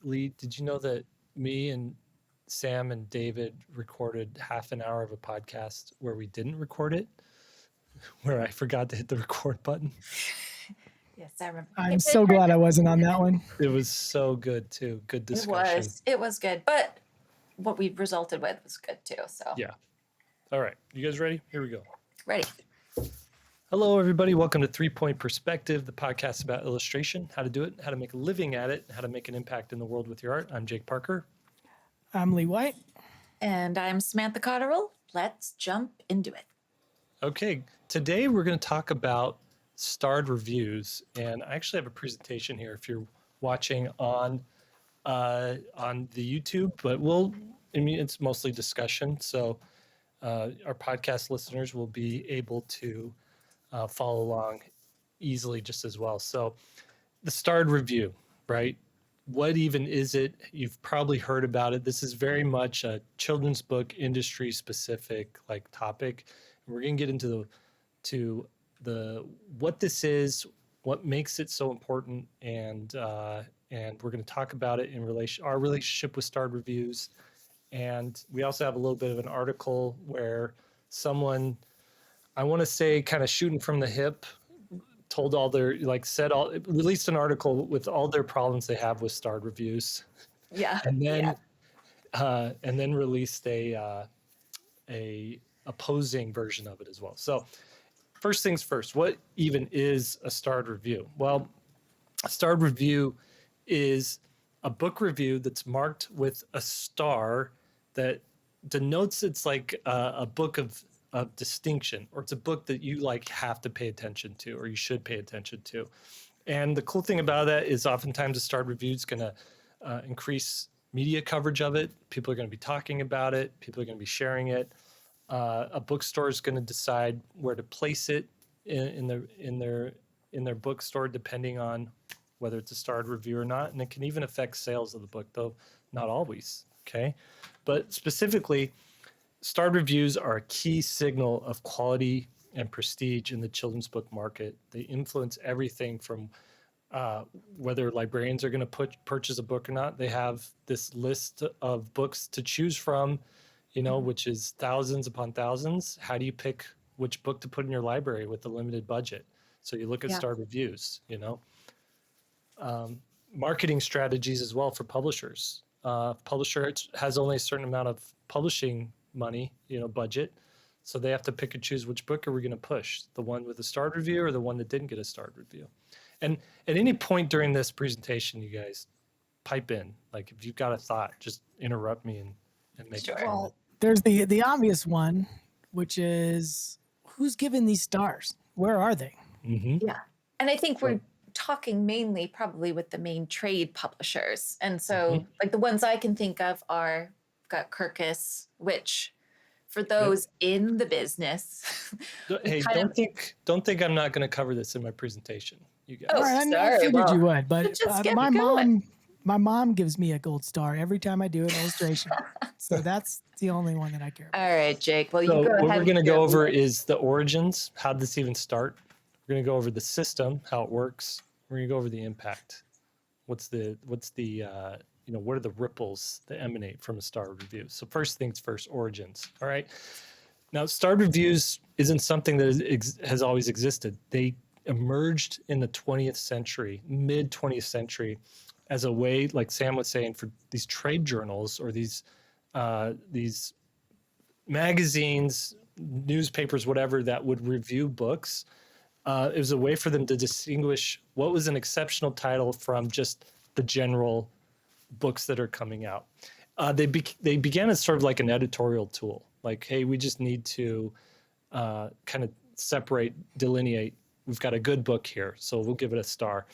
Lee, did you know that me and Sam and David recorded half an hour of a podcast where we didn't record it, where I forgot to hit the record button? Yes, I remember. I'm so glad I wasn't on that one. It was so good too. Good discussion. It was good, but what we resulted with was good too. So Yeah. All right. You guys ready? Here we go. ready. Hello, everybody. Welcome to 3 Point Perspective, the podcast about illustration, how to do it, how to make a living at it, how to make an impact in the world with your art. I'm Jake Parker. I'm Lee White. And I'm Samantha Cotterill. Let's jump into it. Okay. Today we're going to talk about starred reviews, and I actually have a presentation here if you're watching on the YouTube, but it's mostly discussion, so our podcast listeners will be able to follow along easily just as well. So the starred review, right? What even is it? You've probably heard about it. This is very much a children's book industry specific topic. And we're going to get into the what this is, what makes it so important, and we're going to talk about it in our relationship with starred reviews. And we also have a little bit of an article where someone, I want to say kind of shooting from the hip, told all their, released an article with all their problems they have with starred reviews. Yeah. And then released a opposing version of it as well. So first things first, what even is a starred review? Well, a starred review is a book review that's marked with a star that denotes it's like a book of distinction, or it's a book that you have to pay attention to, or you should pay attention to. And the cool thing about that is oftentimes a starred review is going to increase media coverage of it. People are going to be talking about it. People are going to be sharing it. A bookstore is going to decide where to place it in their bookstore, depending on whether it's a starred review or not. And it can even affect sales of the book, though not always. Okay, but specifically, starred reviews are a key signal of quality and prestige in the children's book market. They influence everything from whether librarians are going to purchase a book or not. They have this list of books to choose from, which is thousands upon thousands. How do you pick which book to put in your library with a limited budget? So you look at starred reviews, marketing strategies as well for publishers. Publisher has only a certain amount of publishing money, budget. So they have to pick and choose which book are we going to push, the one with a starred review or the one that didn't get a starred review. And at any point during this presentation, you guys pipe in. If you've got a thought, just interrupt me and make it. Well, there's the obvious one, which is who's given these stars? Where are they? Mm-hmm. Yeah. And I think we're talking mainly probably with the main trade publishers. And so the ones I can think of are got Kirkus, which for those in the business. Hey, don't think I'm not going to cover this in my presentation, you guys. All right, I figured you would, but my mom gives me a gold star every time I do an illustration. So that's the only one that I care about. All right, Jake. Well, so you go ahead. What we're going to go over is the origins. How did this even start? We're going to go over the system, how it works. We're going to go over the impact. What are the ripples that emanate from a starred review? So first things first, origins. All right. Now, starred reviews isn't something that has always existed. They emerged in the 20th century, mid 20th century, as a way, like Sam was saying, for these trade journals or these magazines, newspapers, whatever, that would review books. It was a way for them to distinguish what was an exceptional title from just the general books that are coming out. They began as sort of like an editorial tool. Hey, we just need to kind of delineate. We've got a good book here, so we'll give it a star.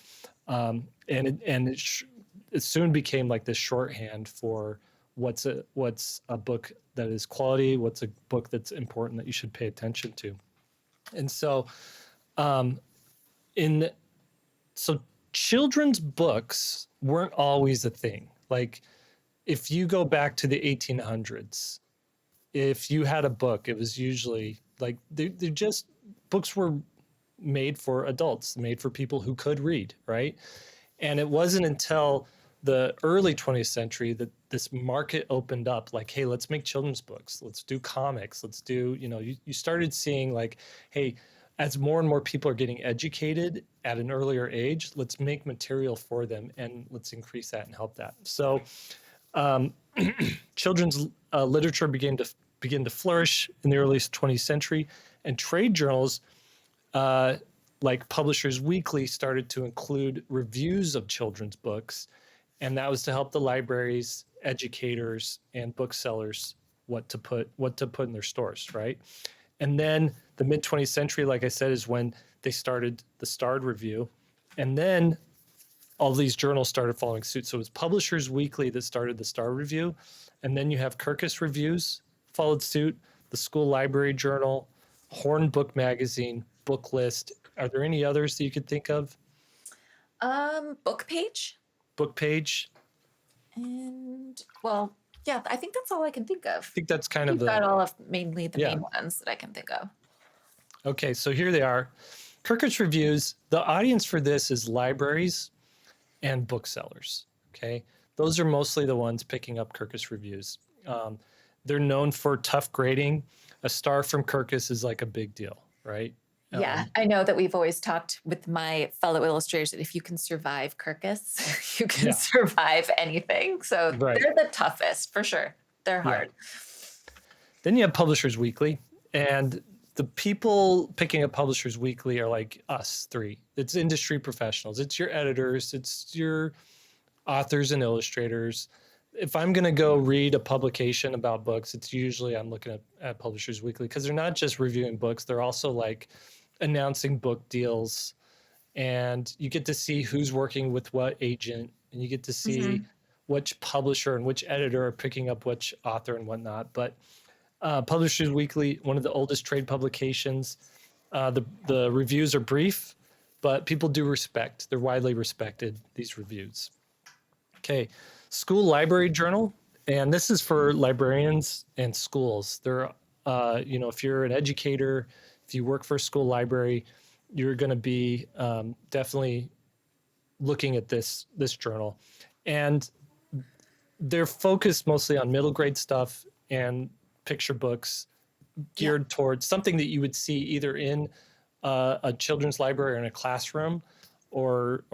It soon became like this shorthand for what's a book that is quality, what's a book that's important that you should pay attention to. And so, children's books weren't always a thing. If you go back to the 1800s, if you had a book, it was usually books were made for adults, made for people who could read, right? And it wasn't until the early 20th century that this market opened up, like, hey, let's make children's books, let's do comics, let's do, you started seeing like, hey, as more and more people are getting educated at an earlier age, let's make material for them and let's increase that and help that. So children's literature began to flourish in the early 20th century, and trade journals like Publishers Weekly started to include reviews of children's books, and that was to help the libraries, educators, and booksellers what to put in their stores, right? And then the mid 20th century, like I said, is when they started the Starred Review, and then all these journals started following suit. So it was Publishers Weekly that started the Starred Review, and then you have Kirkus Reviews followed suit, the School Library Journal, Horn Book Magazine, Book List. Are there any others that you could think of? Book Page. Book Page. And well, yeah, I think that's all I can think of. I think that's kind of got all of mainly the main ones that I can think of. Okay, so here they are. Kirkus Reviews. The audience for this is libraries and booksellers. Okay, those are mostly the ones picking up Kirkus Reviews. They're known for tough grading. A star from Kirkus is like a big deal, right? Yeah, I know that we've always talked with my fellow illustrators that if you can survive Kirkus, you can survive anything. So they're the toughest for sure. They're hard. Then you have Publishers Weekly, and the people picking up Publishers Weekly are like us three. It's industry professionals. It's your editors. It's your authors and illustrators. If I'm going to go read a publication about books, it's usually I'm looking at Publishers Weekly, because they're not just reviewing books. They're also like announcing book deals, and you get to see who's working with what agent, and you get to see which publisher and which editor are picking up which author and whatnot. But Publishers Weekly, one of the oldest trade publications, the reviews are brief, but people do respect. They're widely respected, these reviews. Okay, School Library Journal, and this is for librarians and schools. They're, if you're an educator, if you work for a school library, you're going to be definitely looking at this journal. And they're focused mostly on middle grade stuff and picture books geared towards something that you would see either in a children's library or in a classroom, or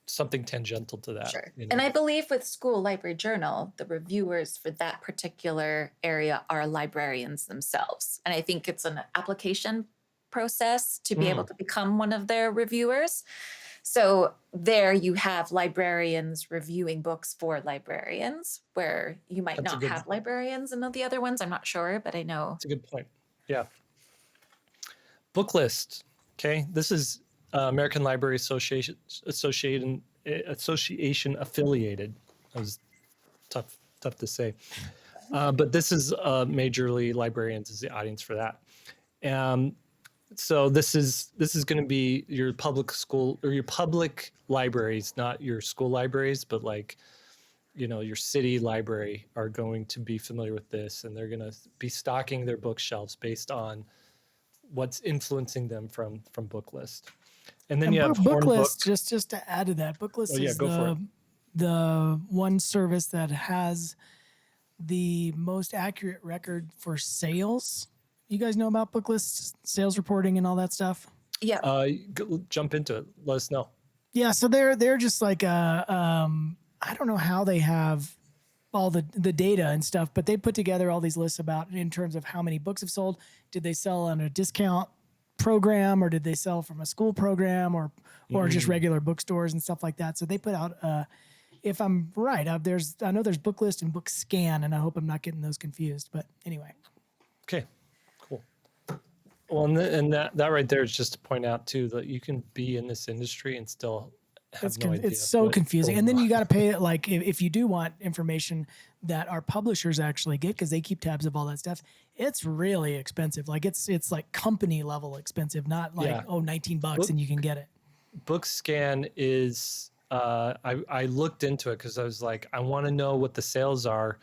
something tangential to that. Sure. And I believe with School Library Journal, the reviewers for that particular area are librarians themselves. And I think it's an application process to be able to become one of their reviewers. So there you have librarians reviewing books for librarians, where you might not have librarians in the other ones. I'm not sure, but I know. That's a good point. Yeah. Book List. Okay. This is American Library Association affiliated. That was tough to say. But this is majorly librarians is the audience for that. So this is going to be your public school or your public libraries, not your school libraries, but like, your city library are going to be familiar with this, and they're going to be stocking their bookshelves based on what's influencing them from Book List. And then you have Book List. Just to add to that, Book List is the one service that has the most accurate record for sales. You guys know about Book List, sales reporting, and all that stuff? Yeah. Jump into it. Let us know. Yeah, so they're just like I don't know how they have all the data and stuff, but they put together all these lists about in terms of how many books have sold. Did they sell on a discount program, or did they sell from a school program, or just regular bookstores and stuff like that? So they put out, if I'm right, I know there's Book List and Book Scan, and I hope I'm not getting those confused. But anyway. Okay, cool. Well, and that right there is just to point out too that you can be in this industry and still have no idea. It's so confusing. And then you got to pay it, like if you do want information that our publishers actually get, because they keep tabs of all that stuff, it's really expensive. Like it's like company level expensive, not like $19 and you can get it. Book Scan is I looked into it because I was like, I want to know what the sales are.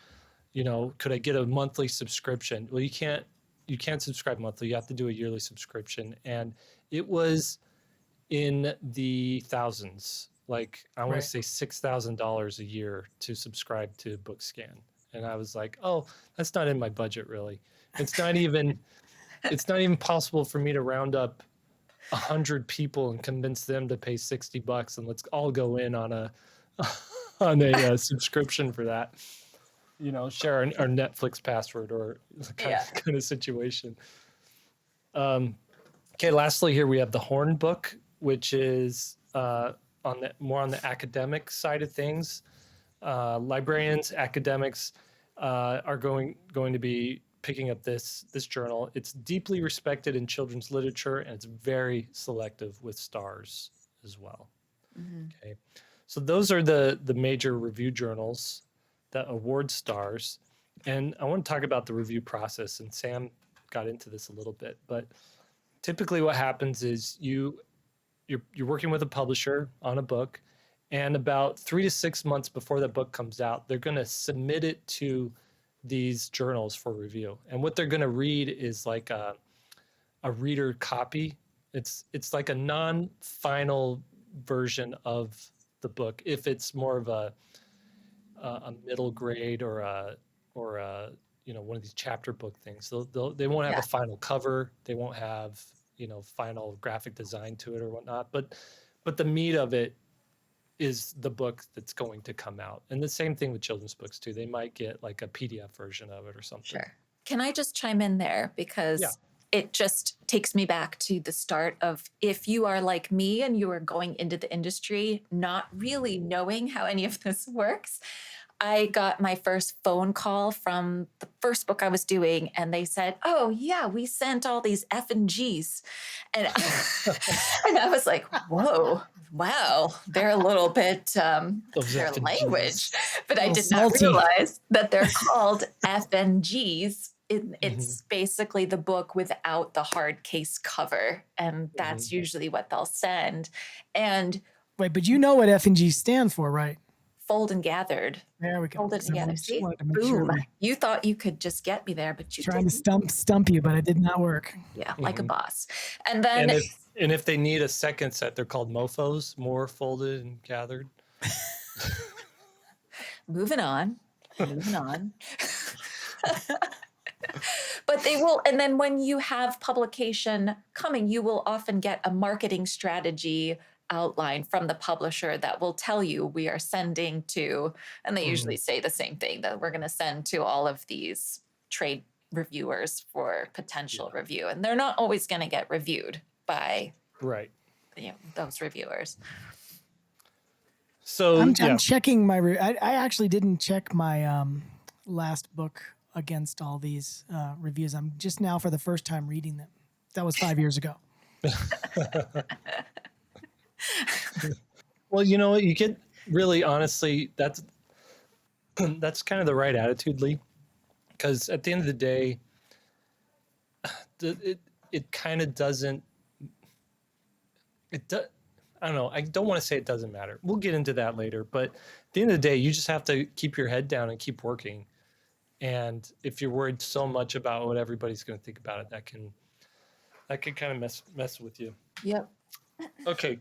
Could I get a monthly subscription? Well, you can't subscribe monthly. You have to do a yearly subscription, and it was in the thousands like I want Right. to say $6,000 a year to subscribe to BookScan. And I was like, oh, that's not in my budget really. It's not even possible for me to round up 100 people and convince them to pay $60 and let's all go in on a subscription for that. Share our Netflix password or kind of situation. Okay, lastly, here we have the Horn book, which is more on the academic side of things. Librarians, academics are going to be picking up this journal. It's deeply respected in children's literature, and it's very selective with stars as well. Okay, so those are the major review journals that award stars. And I want to talk about the review process, and Sam got into this a little bit, but typically what happens is you're working with a publisher on a book, and about 3 to 6 months before that book comes out, they're going to submit it to these journals for review. And what they're going to read is like a reader copy. It's like a non-final version of the book if it's more of a middle grade or a one of these chapter book things. They won't have a final cover. They won't have final graphic design to it or whatnot. But the meat of it is the book that's going to come out. And the same thing with children's books too. They might get like a PDF version of it or something. Sure. Can I just chime in there? Because it just takes me back to the start of, if you are like me and you are going into the industry, not really knowing how any of this works. I got my first phone call from the first book I was doing, and they said, oh yeah, we sent all these F and Gs. And, and I was like, whoa, wow, they're a little bit, their language, but I did not realize that they're called F and Gs. It's basically the book without the hard case cover. And that's usually what they'll send. And wait, but you know what F and G stand for, right? Fold and gathered. There we go. Fold it together. See? Boom. Sure. You thought you could just get me there, but you trying didn't. to stump you, but it did not work. Yeah, like a boss. And then and if they need a second set, they're called mofos, more folded and gathered. Moving on. But they will, and then when you have publication coming, you will often get a marketing strategy outline from the publisher that will tell you we are sending to, and they usually say the same thing, that we're going to send to all of these trade reviewers for potential review. And they're not always going to get reviewed by those reviewers. So I'm checking my, I actually didn't check my last book against all these reviews. I'm just now for the first time reading them. That was 5 years ago. Well, you get really, honestly, that's kind of the right attitude, Lee, because at the end of the day, it kind of doesn't, I don't know. I don't want to say it doesn't matter. We'll get into that later, but at the end of the day, you just have to keep your head down and keep working. And if you're worried so much about what everybody's going to think about it, that can kind of mess with you. Yep. Okay.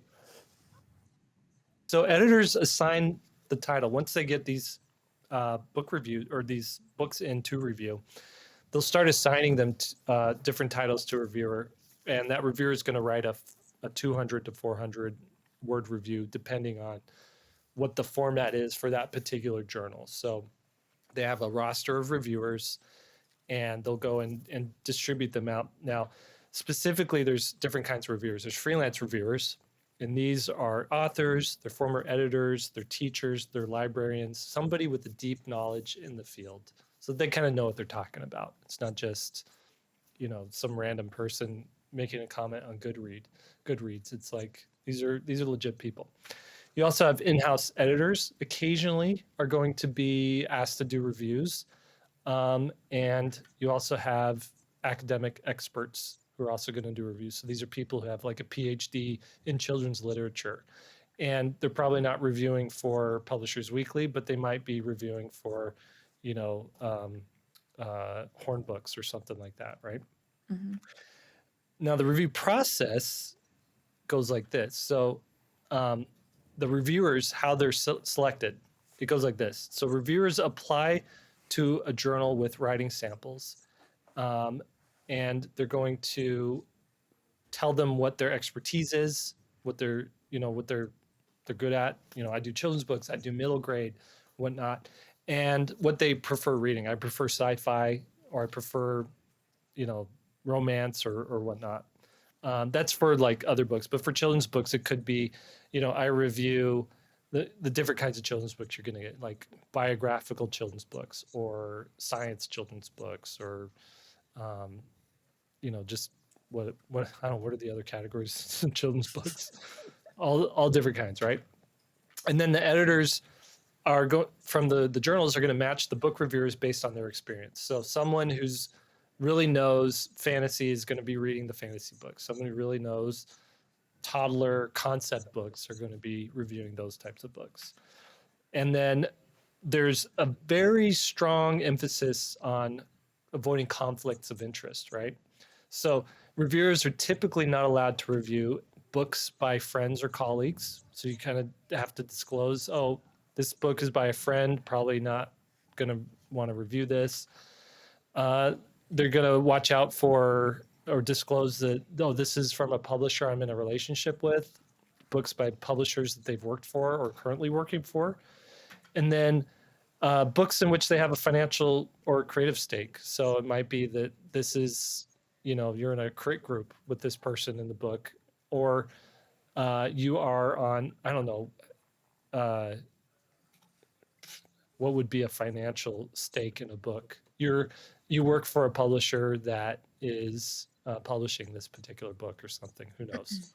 So editors assign the title. Once they get these book reviews or these books into review, they'll start assigning them different titles to a reviewer, and that reviewer is going to write a 200 to 400 word review, depending on what the format is for that particular journal. So they have a roster of reviewers, and they'll go and distribute them out. Now, specifically, there's different kinds of reviewers. There's freelance reviewers, and these are authors, they're former editors, they're teachers, they're librarians, somebody with a deep knowledge in the field. So they kind of know what they're talking about. It's not just, some random person making a comment on Goodreads. It's like, these are legit people. You also have in-house editors, occasionally are going to be asked to do reviews. And you also have academic experts who are also going to do reviews. So these are people who have like a PhD in children's literature. And they're probably not reviewing for Publishers Weekly, but they might be reviewing for, Horn Books or something like that, right? Mm-hmm. Now, the review process goes like this. So the reviewers, how they're selected, it goes like this. So reviewers apply to a journal with writing samples, and they're going to tell them what their expertise is, what they're good at. I do children's books, I do middle grade, whatnot, and what they prefer reading. I prefer sci-fi, or I prefer, romance or whatnot. That's for like other books, but for children's books, it could be, I review the different kinds of children's books you're going to get, like biographical children's books or science children's books, or, just what I don't know, what are the other categories in children's books? All different kinds, right? And then the editors are from the journals are going to match the book reviewers based on their experience. So someone who's really knows fantasy is going to be reading the fantasy books. Someone who really knows toddler concept books are going to be reviewing those types of books. And then there's a very strong emphasis on avoiding conflicts of interest, right? So reviewers are typically not allowed to review books by friends or colleagues. So you kind of have to disclose, oh, this book is by a friend, probably not going to want to review this. They're going to watch out for or disclose that, oh, this is from a publisher I'm in a relationship with, books by publishers that they've worked for or currently working for. And then books in which they have a financial or creative stake. So it might be that this is, you're in a crit group with this person in the book, or you are on, I don't know, what would be a financial stake in a book? You work for a publisher that is publishing this particular book or something. Who knows?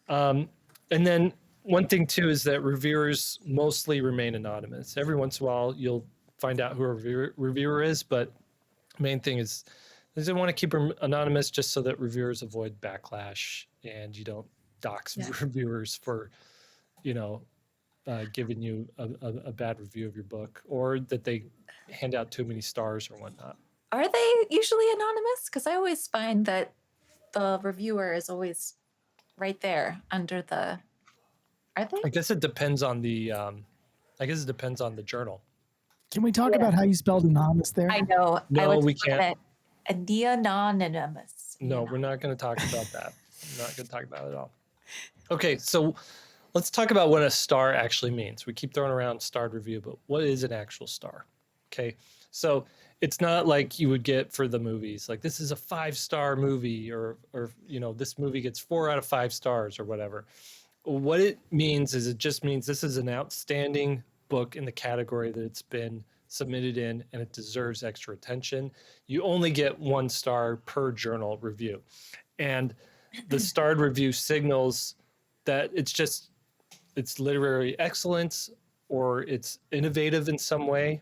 And then one thing too is that reviewers mostly remain anonymous. Every once in a while, you'll find out who a reviewer is, but main thing is they want to keep them anonymous just so that reviewers avoid backlash and you don't dox reviewers for, giving you a bad review of your book, or that they hand out too many stars or whatnot. Are they usually anonymous? Because I always find that the reviewer is always right there under the. Are they? I guess it depends on the journal. Can we talk about how you spelled anonymous there? I know. No, we can't. Anonymous. No, we're not going to talk about that. We're not going to talk about it at all. Okay, so let's talk about what a star actually means. We keep throwing around starred review, but what is an actual star? Okay, so it's not like you would get for the movies, like this is a 5-star movie, or this movie gets 4 out of 5 stars or whatever. What it means is, it just means this is an outstanding book in the category that it's been submitted in, and it deserves extra attention. You only get 1 star per journal review, and the starred review signals that it's literary excellence, or it's innovative in some way,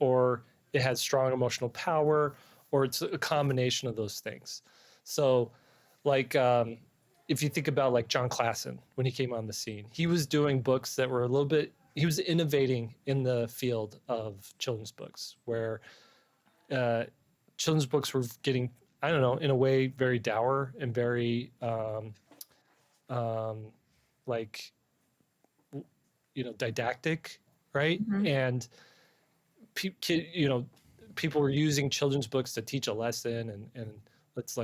or it has strong emotional power, or it's a combination of those things. So like, if you think about like John Klassen, when he came on the scene, he was doing books that were he was innovating in the field of children's books, where children's books were getting, I don't know, in a way, very dour and very didactic, right? Mm-hmm. And people were using children's books to teach a lesson, and it's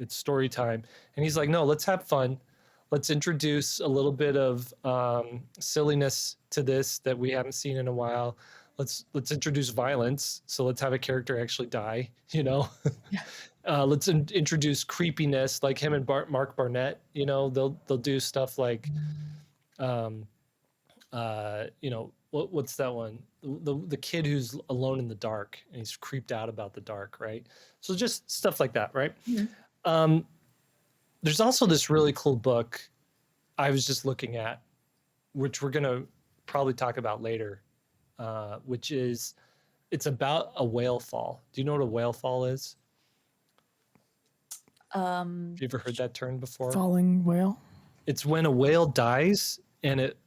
story time. And he's like, no, let's have fun. Let's introduce a little bit of silliness to this that we haven't seen in a while. Let's introduce violence. So let's have a character actually die, Yeah. Let's introduce creepiness, like him and Mark Barnett. They'll do stuff like, what's that one? The kid who's alone in the dark and he's creeped out about the dark, right? So just stuff like that, right? Mm-hmm. There's also this really cool book I was just looking at, which we're going to probably talk about later, which is, it's about a whale fall. Do you know what a whale fall is? Have you ever heard that term before? Falling whale? It's when a whale dies and it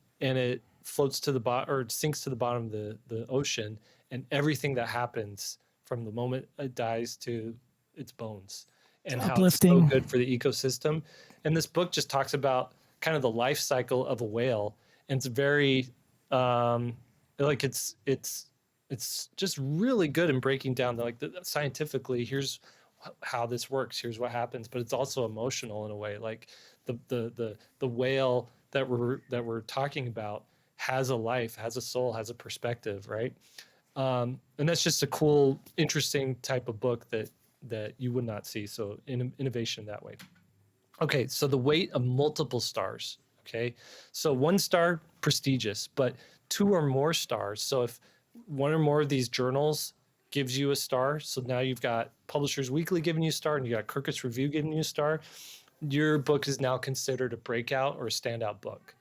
floats to the bottom, or it sinks to the bottom of the ocean, and everything that happens from the moment it dies to its bones, and how it's so good for the ecosystem. And this book just talks about kind of the life cycle of a whale, and it's very like it's just really good in breaking down scientifically. Here's how this works. Here's what happens, but it's also emotional in a way. Like the whale that we're talking about has a life, has a soul, has a perspective, right? And that's just a cool, interesting type of book that you would not see. So innovation that way. Okay, so the weight of multiple stars. Okay, so 1 star, prestigious, but 2 or more stars. So if 1 or more of these journals gives you a star, so now you've got Publishers Weekly giving you a star, and you got Kirkus Review giving you a star, your book is now considered a breakout or a standout book.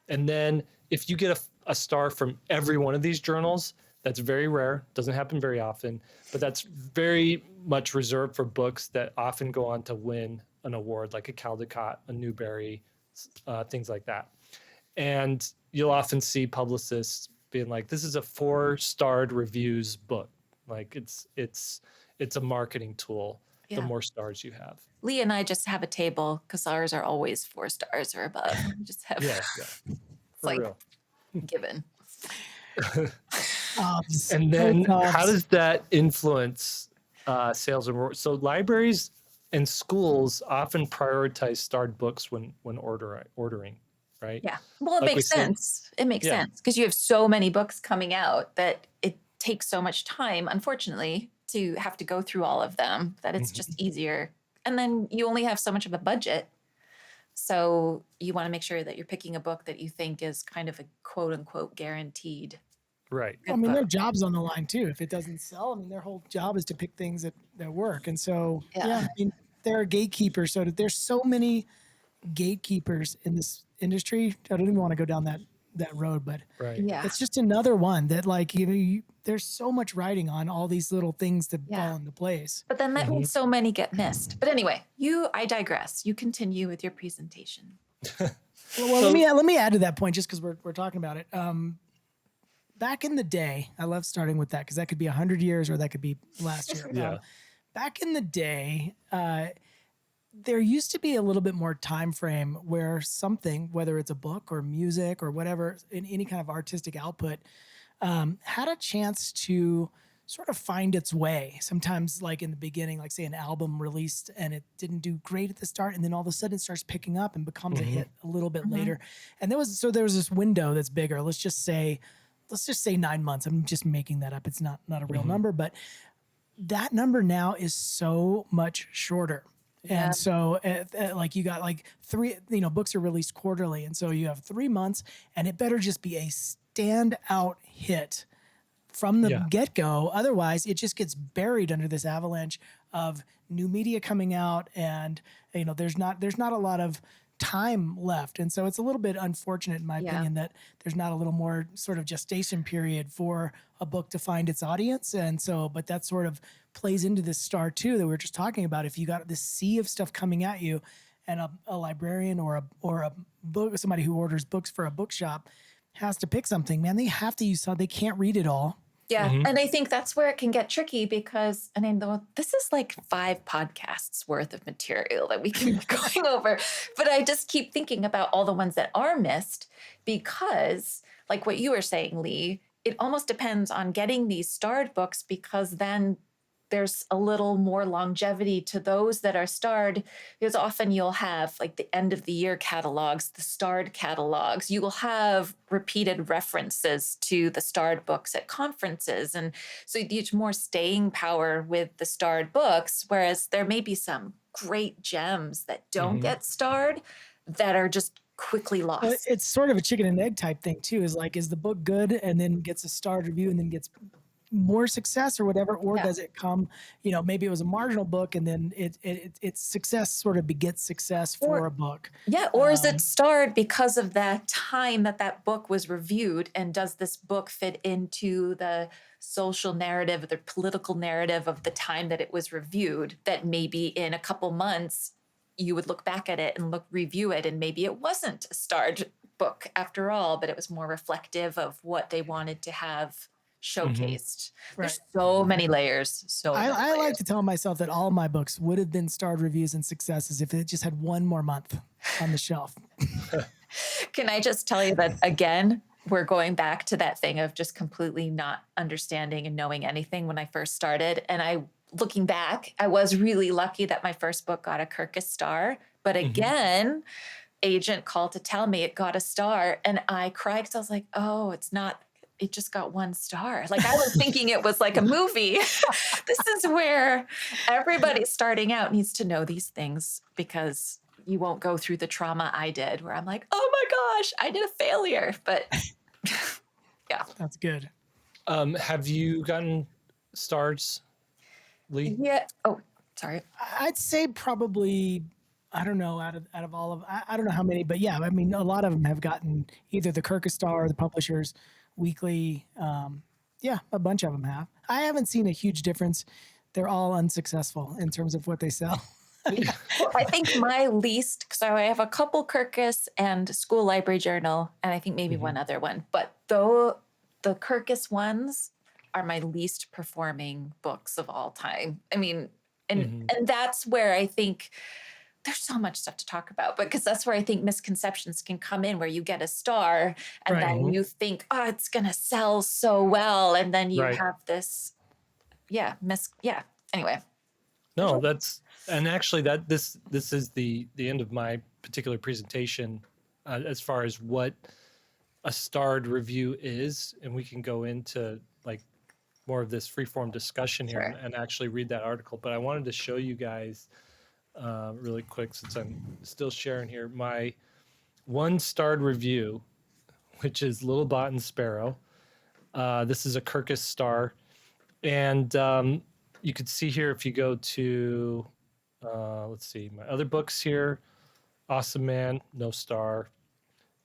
And then if you get a star from every one of these journals, that's very rare, doesn't happen very often, but that's very much reserved for books that often go on to win an award, like a Caldecott, a Newbery, things like that. And you'll often see publicists being like, this is a 4-starred reviews book. Like it's a marketing tool. The more stars you have. Lee and I just have a table because ours are always 4 stars or above. We just have it's like real. given. And then how does that influence sales and so libraries and schools often prioritize starred books when ordering, right? Yeah. Well, it Like makes sense. It makes sense because you have so many books coming out that it takes so much time, unfortunately, to have to go through all of them that it's just easier. And then you only have so much of a budget. So you want to make sure that you're picking a book that you think is kind of a quote unquote guaranteed. Right. I mean, their job's on the line too. If it doesn't sell, I mean, their whole job is to pick things that work. And so, I mean, they're gatekeepers. So there's so many gatekeepers in this industry. I don't even want to go down that road, but it's just another one that like, there's so much writing on all these little things that fall into place. But then that means so many get missed. But anyway, I digress. You continue with your presentation. Well, let me add to that point just because we're talking about it. Back in the day, I love starting with that because that could be 100 years or that could be last year. Back in the day, there used to be a little bit more time frame where something, whether it's a book or music or whatever, in any kind of artistic output, had a chance to sort of find its way. Sometimes like in the beginning, like say an album released and it didn't do great at the start, and then all of a sudden it starts picking up and becomes a hit a little bit later. And there was this window that's bigger. Let's just say 9 months. I'm just making that up. It's not a real number, but that number now is so much shorter. Yeah. And so like you got like 3, books are released quarterly. And so you have 3 months and it better just be a standout hit from the get-go. Otherwise it just gets buried under this avalanche of new media coming out. And, there's not a lot of time left. And so it's a little bit unfortunate in my opinion that there's not a little more sort of gestation period for a book to find its audience. And so, but that sort of plays into this star too that we were just talking about. If you got this sea of stuff coming at you and a librarian or a book, somebody who orders books for a bookshop has to pick something, man, they have to use something. They can't read it all. Yeah. And I think that's where it can get tricky because, this is like 5 podcasts worth of material that we can be going over. But I just keep thinking about all the ones that are missed because, like what you were saying, Lee, it almost depends on getting these starred books because then there's a little more longevity to those that are starred because often you'll have like the end of the year catalogs, the starred catalogs. You will have repeated references to the starred books at conferences. And so there's more staying power with the starred books, whereas there may be some great gems that don't get starred that are just quickly lost. It's sort of a chicken and egg type thing too, is the book good and then gets a starred review and then gets more success or whatever, or does it come, maybe it was a marginal book and then its success sort of begets success for a book. Yeah. Or is it starred because of the time that book was reviewed? And does this book fit into the social narrative, the political narrative of the time that it was reviewed, that maybe in a couple months you would look back at it and review it. And maybe it wasn't a starred book after all, but it was more reflective of what they wanted to have showcased. Right. There's so many layers. So many I like layers. to tell myself that all my books would have been starred reviews and successes if it just had one more month on the shelf. Can I just tell you that again, we're going back to that thing of just completely not understanding and knowing anything when I first started. And looking back, I was really lucky that my first book got a Kirkus star. But again, agent called to tell me it got a star, and I cried because I was like, oh, it just got 1 star. Like I was thinking it was like a movie. This is where everybody starting out needs to know these things, because you won't go through the trauma I did where I'm like, oh my gosh, I did a failure. But yeah. That's good. Have you gotten stars, Lee? Yeah. Oh, sorry. I'd say probably, I don't know, out of all of, I don't know how many, but yeah, I mean, a lot of them have gotten either the Kirkus Star or the Publishers Weekly. Yeah, a bunch of them have. I haven't seen a huge difference. They're all unsuccessful in terms of what they sell. Well, I think my least, so I have a couple Kirkus and School Library Journal, and I think maybe one other one, but though the Kirkus ones are my least performing books of all time. I mean, and that's where I think there's so much stuff to talk about, because that's where I think misconceptions can come in, where you get a star and Right. then you think, oh, it's going to sell so well. And then you Right. have this, anyway. No, and actually this is the end of my particular presentation as far as what a starred review is, and we can go into like more of this freeform discussion here Sure. and actually read that article. But I wanted to show you guys really quick, since I'm still sharing here, my 1 starred review, which is Little Bot and Sparrow. This is a Kirkus star, and you can see here if you go to let's see, my other books here, Awesome Man, no star.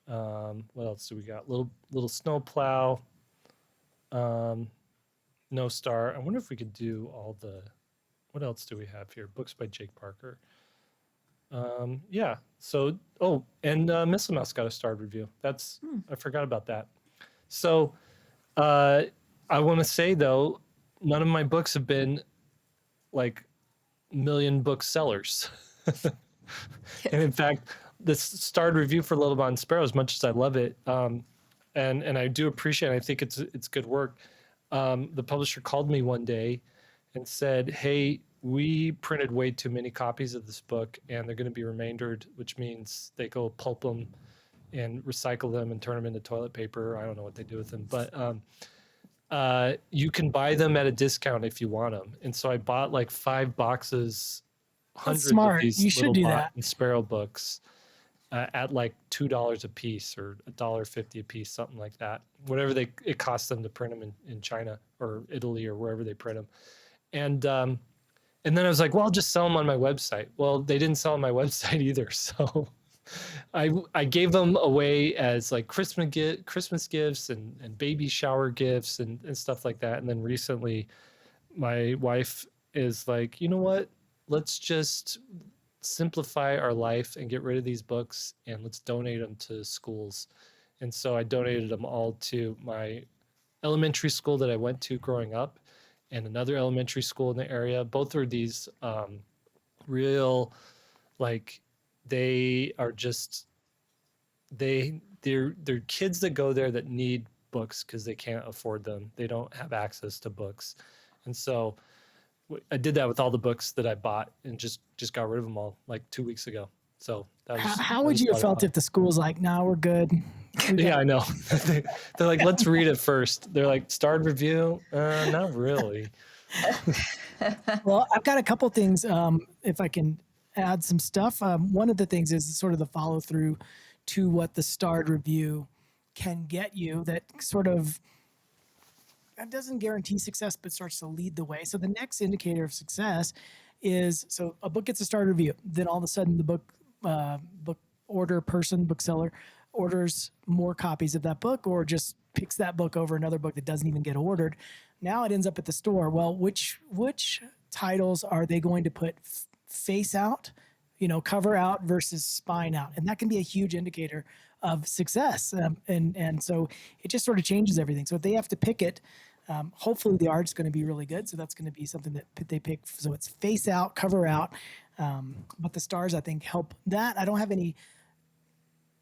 What else do we got? Little Snowplow, no star. I wonder if we could do all the, what else do we have here? Books by Jake Parker. Yeah. So, and Missile Mouse got a starred review. I forgot about that. So, I want to say though, none of my books have been like million book sellers. And in fact, this starred review for Little Bon Sparrow, as much as I love it, and I do appreciate it, I think it's good work. The publisher called me one day and said, hey, we printed way too many copies of this book, and they're going to be remaindered, which means they go pulp them and recycle them and turn them into toilet paper. I don't know what they do with them, but you can buy them at a discount if you want them. And so I bought like 5 boxes, hundreds smart. of these You should Little do Bot that. and Sparrow books at like $2 a piece or $1.50 a piece, something like that. Whatever it costs them to print them in China or Italy or wherever they print them. And then I was like, well, I'll just sell them on my website. Well, they didn't sell on my website either. So I gave them away as like Christmas gifts and baby shower gifts and stuff like that. And then recently my wife is like, you know what? Let's just simplify our life and get rid of these books, and let's donate them to schools. And so I donated them all to my elementary school that I went to growing up and another elementary school in the area. Both are these real, like, they are just, they're kids that go there that need books because they can't afford them. They don't have access to books. And so I did that with all the books that I bought and just got rid of them all like 2 weeks ago. So that was, How would you have felt if the school's like, no, we're good? Yeah, I know. They're like, let's read it first. They're like, starred review? Not really. Well, I've got a couple things. If I can add some stuff. One of the things is sort of the follow through to what the starred review can get you. That sort of, that doesn't guarantee success, but starts to lead the way. So the next indicator of success is, so a book gets a starred review, then all of a sudden the bookseller orders more copies of that book, or just picks that book over another book that doesn't even get ordered. Now it ends up at the store. Well, which titles are they going to put face out, cover out versus spine out? And that can be a huge indicator of success. And so it just sort of changes everything. So if they have to pick it, Hopefully the art's going to be really good. So that's going to be something that they pick. So it's face out, cover out. But the stars, I think, help that. I don't have any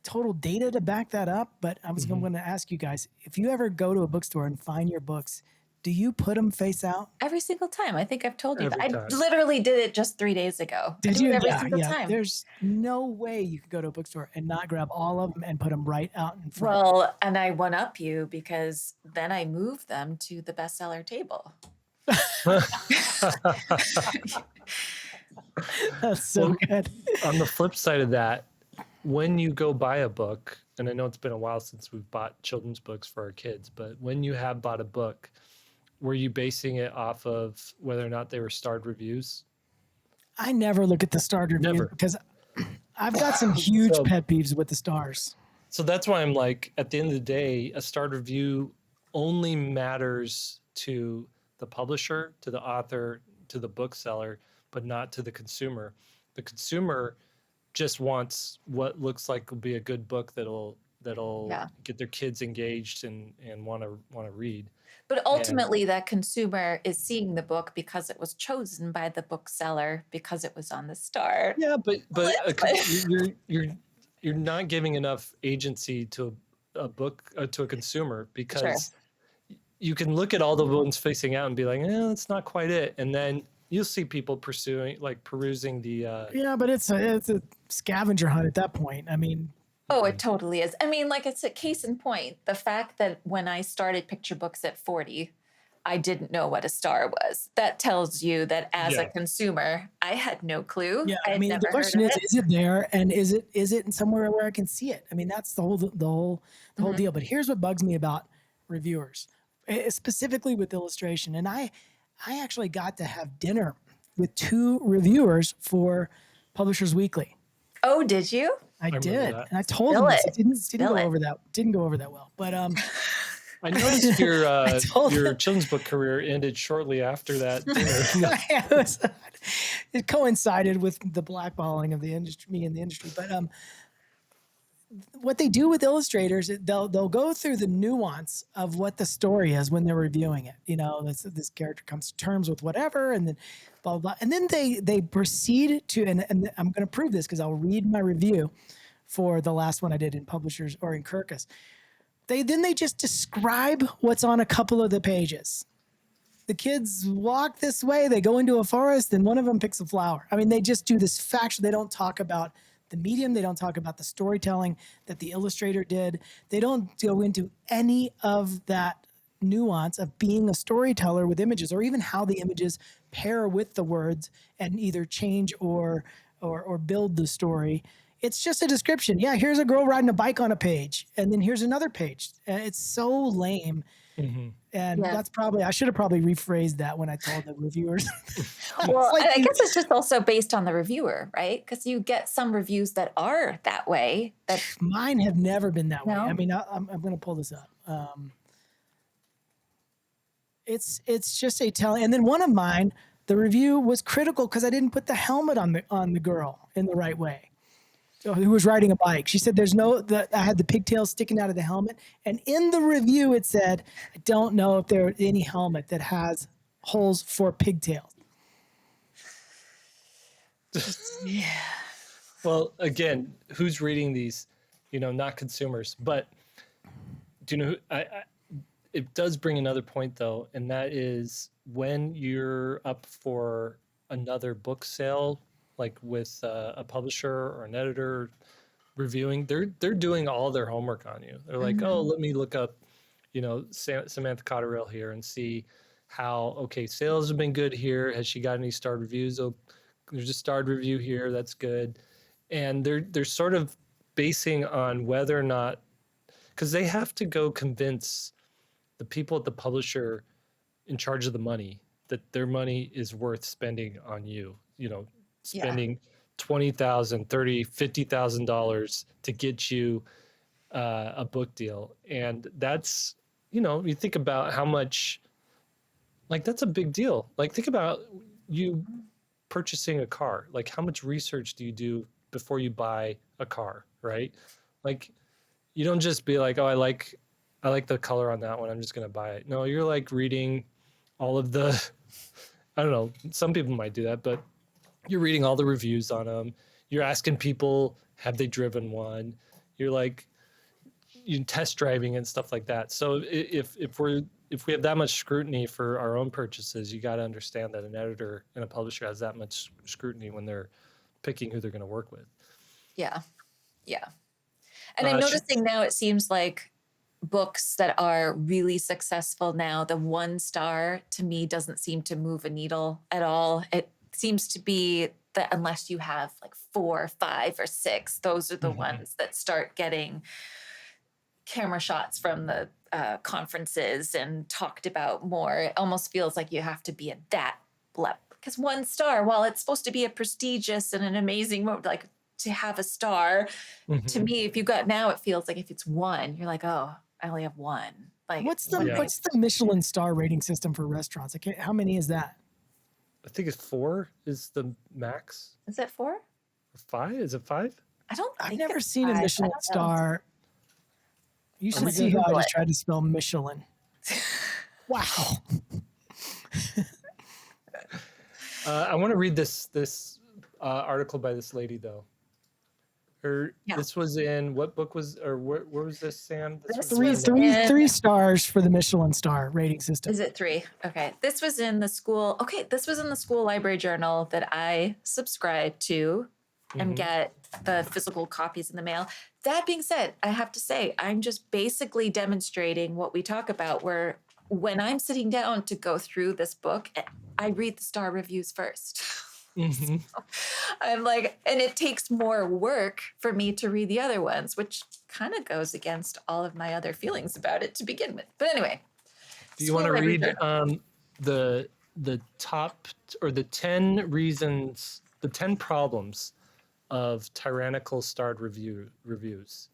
total data to back that up, but I'm going to ask you guys, if you ever go to a bookstore and find your books, do you put them face out? Every single time. I think I've told you that. Every I time. literally did it just 3 days ago. I Did do you? it every Yeah, single yeah. time. There's no way you could go to a bookstore and not grab all of them and put them right out in front. Well, and I one up you because then I moved them to the bestseller table. That's so good. On the flip side of that, when you go buy a book, and I know it's been a while since we've bought children's books for our kids, but when you have bought a book, were you basing it off of whether or not they were starred reviews? I never look at the star review Never. because I've got some huge So- pet peeves with the stars. So that's why I'm like, at the end of the day, a starred review only matters to the publisher, to the author, to the bookseller, but not to the consumer. The consumer just wants what looks like will be a good book that'll Yeah. get their kids engaged and want to read. But ultimately, that consumer is seeing the book because it was chosen by the bookseller because it was on the star. Yeah, but Listen. you're not giving enough agency to a book to a consumer, because you can look at all the ones facing out and be like, that's not quite it, and then you'll see people perusing the. Yeah, but it's a scavenger hunt at that point. I mean, Oh, it totally is. I mean, like, it's a case in point. The fact that when I started picture books at 40, I didn't know what a star was. That tells you that as a Yeah. consumer, I had no clue. yeah. I I had mean, never the question heard of is it there, and is it in somewhere where I can see it? I mean, that's the whole Mhm. deal. But here's what bugs me about reviewers, specifically with illustration. And I actually got to have dinner with 2 reviewers for Publishers Weekly. Oh, did you? I remember did, that. and I told Spill them this. it. It didn't Spill go it. over that. Didn't go over that well. But I noticed told your him- children's book career ended shortly after that dinner. it coincided with the blackballing of the industry, me in the industry. But what they do with illustrators, they'll go through the nuance of what the story is when they're reviewing it. You know, this character comes to terms with whatever, and then blah blah blah, and then they proceed to, and I'm going to prove this because I'll read my review for the last one I did in Publishers or in Kirkus. They just describe what's on a couple of the pages. The kids walk this way, they go into a forest, and one of them picks a flower. I mean, they just do this factual. They don't talk about the medium. They don't talk about the storytelling that the illustrator did. They don't go into any of that nuance of being a storyteller with images, or even how the images pair with the words and either change or build the story. It's just a description. Yeah, here's a girl riding a bike on a page, and then here's another page. It's so lame. Mhm. And Yeah. that's probably, I should have probably rephrased that when I told the reviewers. Well, like and I you- guess it's just also based on the reviewer, right? Because you get some reviews that are that way. That Mine have never been that way. No? I mean, I'm going to pull this up. It's just a telling. And then one of mine, the review was critical because I didn't put the helmet on the girl in the right way. So who was riding a bike? She said, I had the pigtails sticking out of the helmet. And in the review, it said, I don't know if there's any helmet that has holes for pigtails. Well, again, who's reading these? Not consumers. But do you know who? It does bring another point, though, and that is when you're up for another book sale, like with a publisher or an editor reviewing, they're doing all their homework on you. They're like, oh, let me look up, Samantha Cotterill here and see how, sales have been good here. Has she got any starred reviews? Oh, there's a starred review here. That's good. And they're sort of basing on whether or not, because they have to go convince the people at the publisher in charge of the money that their money is worth spending on you, spending $20,000, $30,000, $50,000 to get you a book deal. And that's, you think about how much, like, that's a big deal. Like, think about you purchasing a car. Like, how much research do you do before you buy a car, right? Like, you don't just be like, oh, I I like the color on that one. I'm just gonna buy it. No, you're like reading all of the. I don't know. Some people might do that, but you're reading all the reviews on them. You're asking people, have they driven one? You're like, you test driving and stuff like that. So if we have that much scrutiny for our own purchases, you got to understand that an editor and a publisher has that much scrutiny when they're picking who they're going to work with. Yeah. Yeah. And I'm noticing now it seems like books that are really successful now, the 1-star to me doesn't seem to move a needle at all. It seems to be that unless you have like 4, 5, or 6, those are the ones that start getting camera shots from the conferences and talked about more. It almost feels like you have to be at that level, because 1 star, while it's supposed to be a prestigious and an amazing moment, like to have a star, to me, if you got now, it feels like if it's 1, you're like, oh, I only have 1. Like, what's the Michelin star rating system for restaurants? How many is that? I think it's 4 is the max. Is it 4 or 5? Is it 5? I've never seen a Michelin star. You should see how I just tried to spell Michelin. Wow. I want to read this article by this lady though. This was in what book was, or where was this, Sam? Three stars for the Michelin star rating system. Is it 3? Okay. This was in the school. Okay. This was in the school library journal that I subscribe to and get the physical copies in the mail. That being said, I have to say, I'm just basically demonstrating what we talk about, where when I'm sitting down to go through this book, I read the star reviews first. So I'm like, and it takes more work for me to read the other ones, which kind of goes against all of my other feelings about it to begin with. But anyway. Do you want to read the top, or the 10 reasons, the 10 problems of tyrannical starred reviews?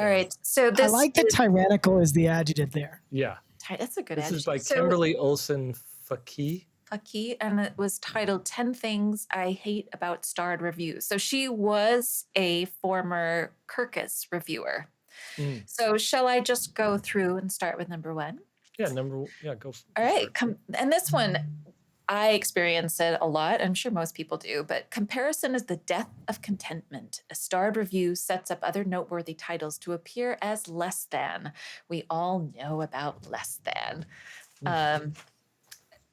All right. So this, I like that tyrannical is the adjective there. Yeah. That's a good This adjective. is by Kimberly Olson Faki. And it was titled 10 Things I Hate About Starred Reviews. So she was a former Kirkus reviewer. So shall I just go through and start with number 1? Yeah, go. All right. And this one, I experience it a lot. I'm sure most people do, but comparison is the death of contentment. A starred review sets up other noteworthy titles to appear as less than. We all know about less than.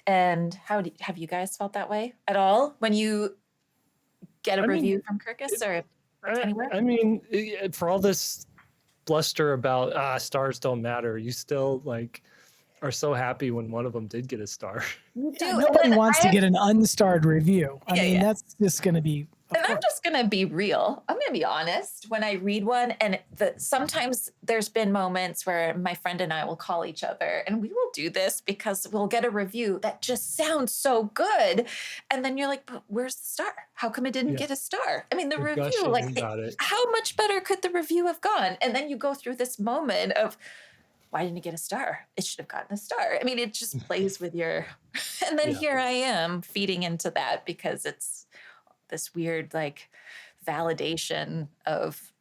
And have you guys felt that way at all when you get a review from Kirkus or anywhere? I mean, for all this bluster about stars don't matter, you still like are so happy when one of them did get a star. Nobody wants to get an unstarred review. I mean, that's just going to be. And I'm just going to be real. I'm going to be honest. When I read one, and sometimes there's been moments where my friend and I will call each other, and we will do this because we'll get a review that just sounds so good. And then you're like, but where's the star? How come it didn't get a star? I mean, the review, like, how much better could the review have gone? And then you go through this moment of, why didn't it get a star? It should have gotten a star. I mean, it just plays with your, and then here I am feeding into that because it's this weird like validation of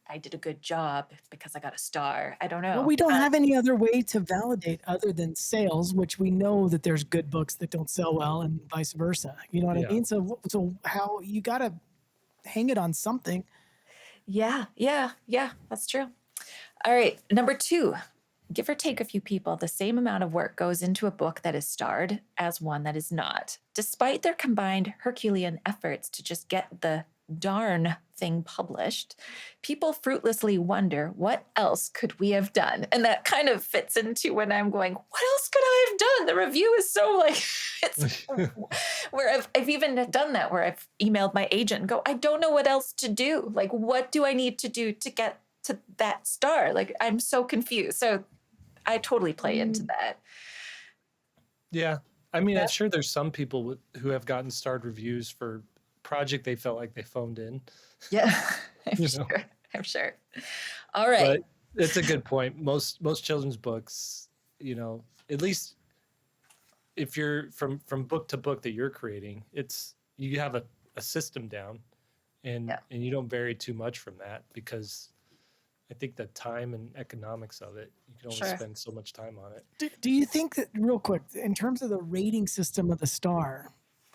I did a good job because I got a star. I don't know. Well, we don't have any other way to validate other than sales, which we know that there's good books that don't sell well and vice versa. You know what I mean? So how you got to hang it on something. Yeah, that's true. All right, number 2. Give or take a few people, the same amount of work goes into a book that is starred as one that is not. Despite their combined Herculean efforts to just get the darn thing published, people fruitlessly wonder, what else could we have done? And that kind of fits into when I'm going, what else could I have done? The review is so like, it's where I've even done that, where I've emailed my agent and go, I don't know what else to do. Like, what do I need to do to get to that star? Like, I'm so confused. So I totally play into that. Yeah. I mean, I'm sure there's some people who have gotten starred reviews for project they felt like they phoned in. Yeah, I'm sure. All right. But it's a good point. Most children's books, at least if you're from book to book that you're creating, you have a system down and you don't vary too much from that because I think the time and economics of it, you can only Sure. spend so much time on it. Do you think that, real quick, in terms of the rating system of the star,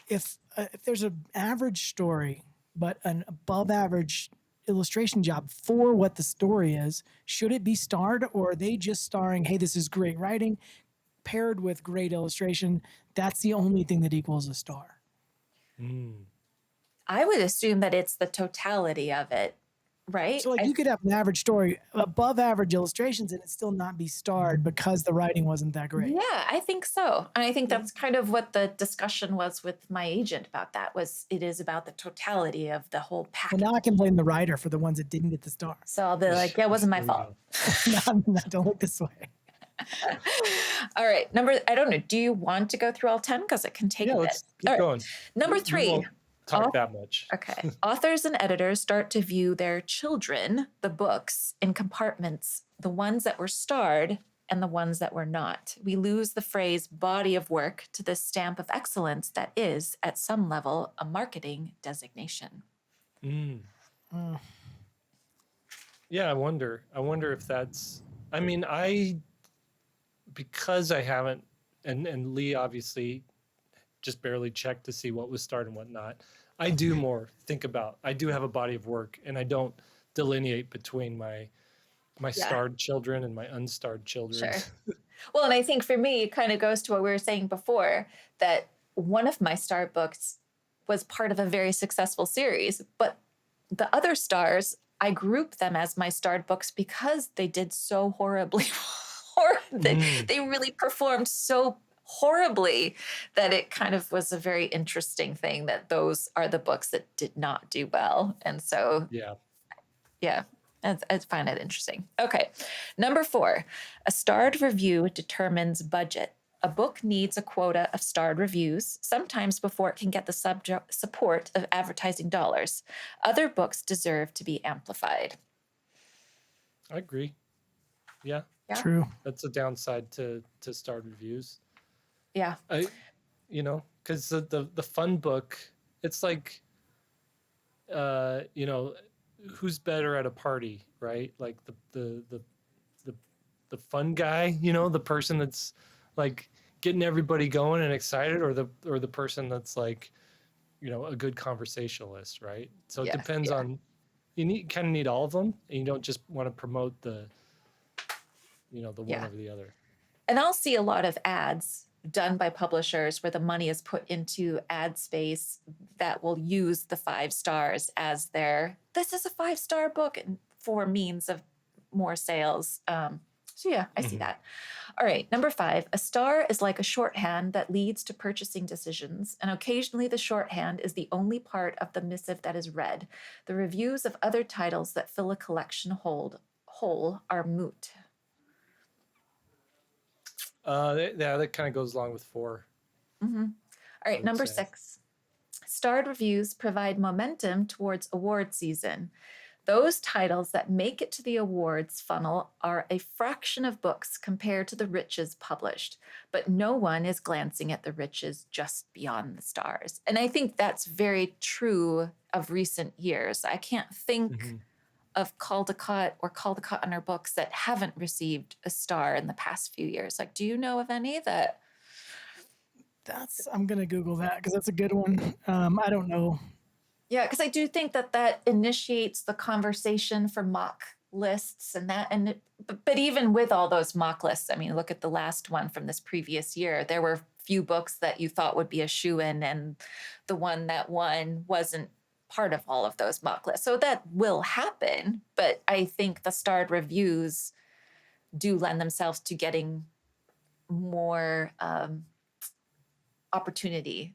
if there's an average story but an above average illustration job for what the story is, should it be starred, or are they just starring, hey, this is great writing paired with great illustration? That's the only thing that equals a star. Mm. I would assume that it's the totality of it, right? So like you could have an average story, above average illustrations, and it still not be starred because the writing wasn't that great. Yeah, I think so. And I think that's kind of what the discussion was with my agent about that, was it is about the totality of the whole Well, package. now I can blame the writer for the ones that didn't get the star. So I'll be like, yeah, it wasn't my There you fault. go. No, don't look this way. All right. I don't know. Do you want to go through all 10? Because it can take Yeah, a bit. let's keep All right. going. Number We 3. won't talk Auth- that much. Okay. Authors and editors start to view their children, the books, in compartments, the ones that were starred and the ones that were not. We lose the phrase body of work to the stamp of excellence that is, at some level, a marketing designation. Mm. Yeah, I wonder if that's, I mean, because I haven't, and Lee obviously just barely checked to see what was starred and what not. I do more think about, I do have a body of work, and I don't delineate between my starred children and my unstarred children. Sure. Well, and I think for me, it kind of goes to what we were saying before, that one of my star books was part of a very successful series, but the other stars, I group them as my starred books because they did so horribly. They really performed so horribly that it kind of was a very interesting thing that those are the books that did not do well. And so, Yeah. I find it interesting. Okay. Number 4, a starred review determines budget. A book needs a quota of starred reviews, sometimes before it can get the support of advertising dollars. Other books deserve to be amplified. I agree. Yeah. True. That's a downside to starred reviews. Yeah. Because the fun book, it's like, who's better at a party, right? Like the fun guy, the person that's like getting everybody going and excited, or the person that's like, a good conversationalist, right? So it depends on, you kind of need all of them, and you don't just want to promote the one over the other. And I'll see a lot of ads done by publishers where the money is put into ad space that will use the 5 stars as this is a 5-star book, and for means of more sales. So yeah, I see that. All right, number 5, a star is like a shorthand that leads to purchasing decisions, and occasionally the shorthand is the only part of the missive that is read. The reviews of other titles that fill a collection whole are moot. That kind of goes along with 4. Mm-hmm. All right, number 6. Starred reviews provide momentum towards award season. Those titles that make it to the awards funnel are a fraction of books compared to the riches published, but no one is glancing at the riches just beyond the stars. And I think that's very true of recent years. I can't think of Caldecott or Caldecott on our books that haven't received a star in the past few years. Like, do you know of any that? I'm going to Google that because that's a good one. I don't know. Yeah, because I do think that initiates the conversation for mock lists but even with all those mock lists, I mean, look at the last one from this previous year. There were few books that you thought would be a shoo-in, and the one that won wasn't part of all of those mock lists. So that will happen, but I think the starred reviews do lend themselves to getting more opportunity.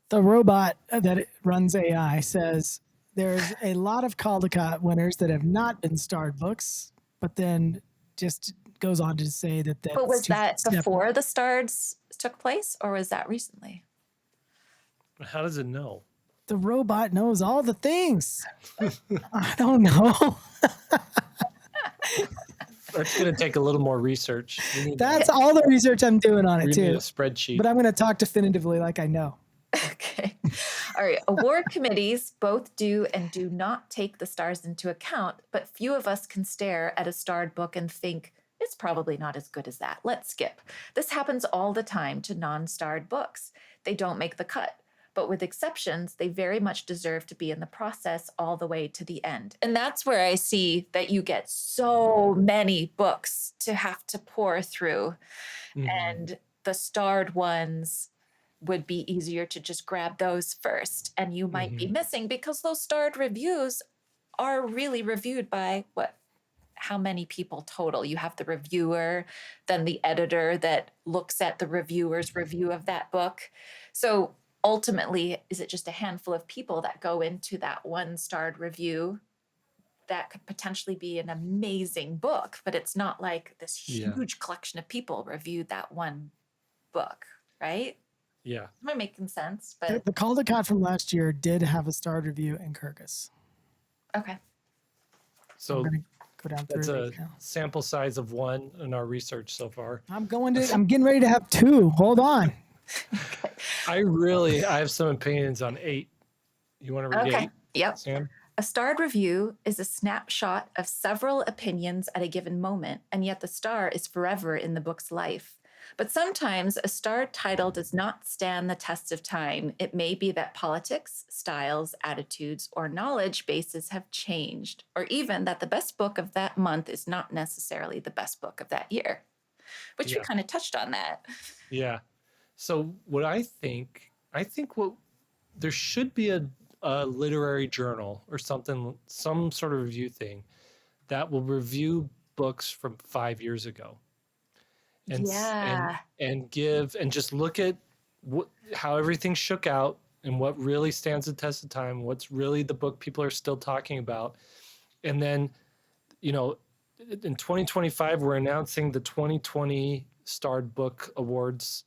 The robot that runs AI says there's a lot of Caldecott winners that have not been starred books, but then just goes on to say that. But was that before the stars took place, or was that recently? How does it know? The robot knows all the things. I don't know. That's going to take a little more research. That's all the research I'm doing on it, We too. need a spreadsheet. But I'm going to talk definitively like I know. Okay. All right. Award committees both do and do not take the stars into account, but few of us can stare at a starred book and think, it's probably not as good as that. Let's skip. This happens all the time to non-starred books. They don't make the cut. But with exceptions, they very much deserve to be in the process all the way to the end. And that's where I see that you get so many books to have to pour through. And the starred ones would be easier to just grab those first. And you might be missing because those starred reviews are really reviewed by how many people total? You have the reviewer, then the editor that looks at the reviewer's review of that book. So ultimately, is it just a handful of people that go into that one starred review that could potentially be an amazing book, but it's not like this huge collection of people reviewed that one book, right? Yeah. Am I making sense? But The Caldecott from last year did have a starred review in Kirkus. okay. So I'm gonna go down through that's a it now. sample size of 1 in our research so far. I'm getting ready to have 2. Hold on. I have some opinions on 8. You want to read 8? Yep. Sam? A starred review is a snapshot of several opinions at a given moment, and yet the star is forever in the book's life. But sometimes a starred title does not stand the test of time. It may be that politics, styles, attitudes, or knowledge bases have changed, or even that the best book of that month is not necessarily the best book of that year, which we kind of touched on that. Yeah. So what I think there should be a literary journal or something, some sort of review thing that will review books from 5 years ago. And give and just look at how everything shook out and what really stands the test of time, what's really the book people are still talking about. And then, in 2025, we're announcing the 2020 Starred Book Awards,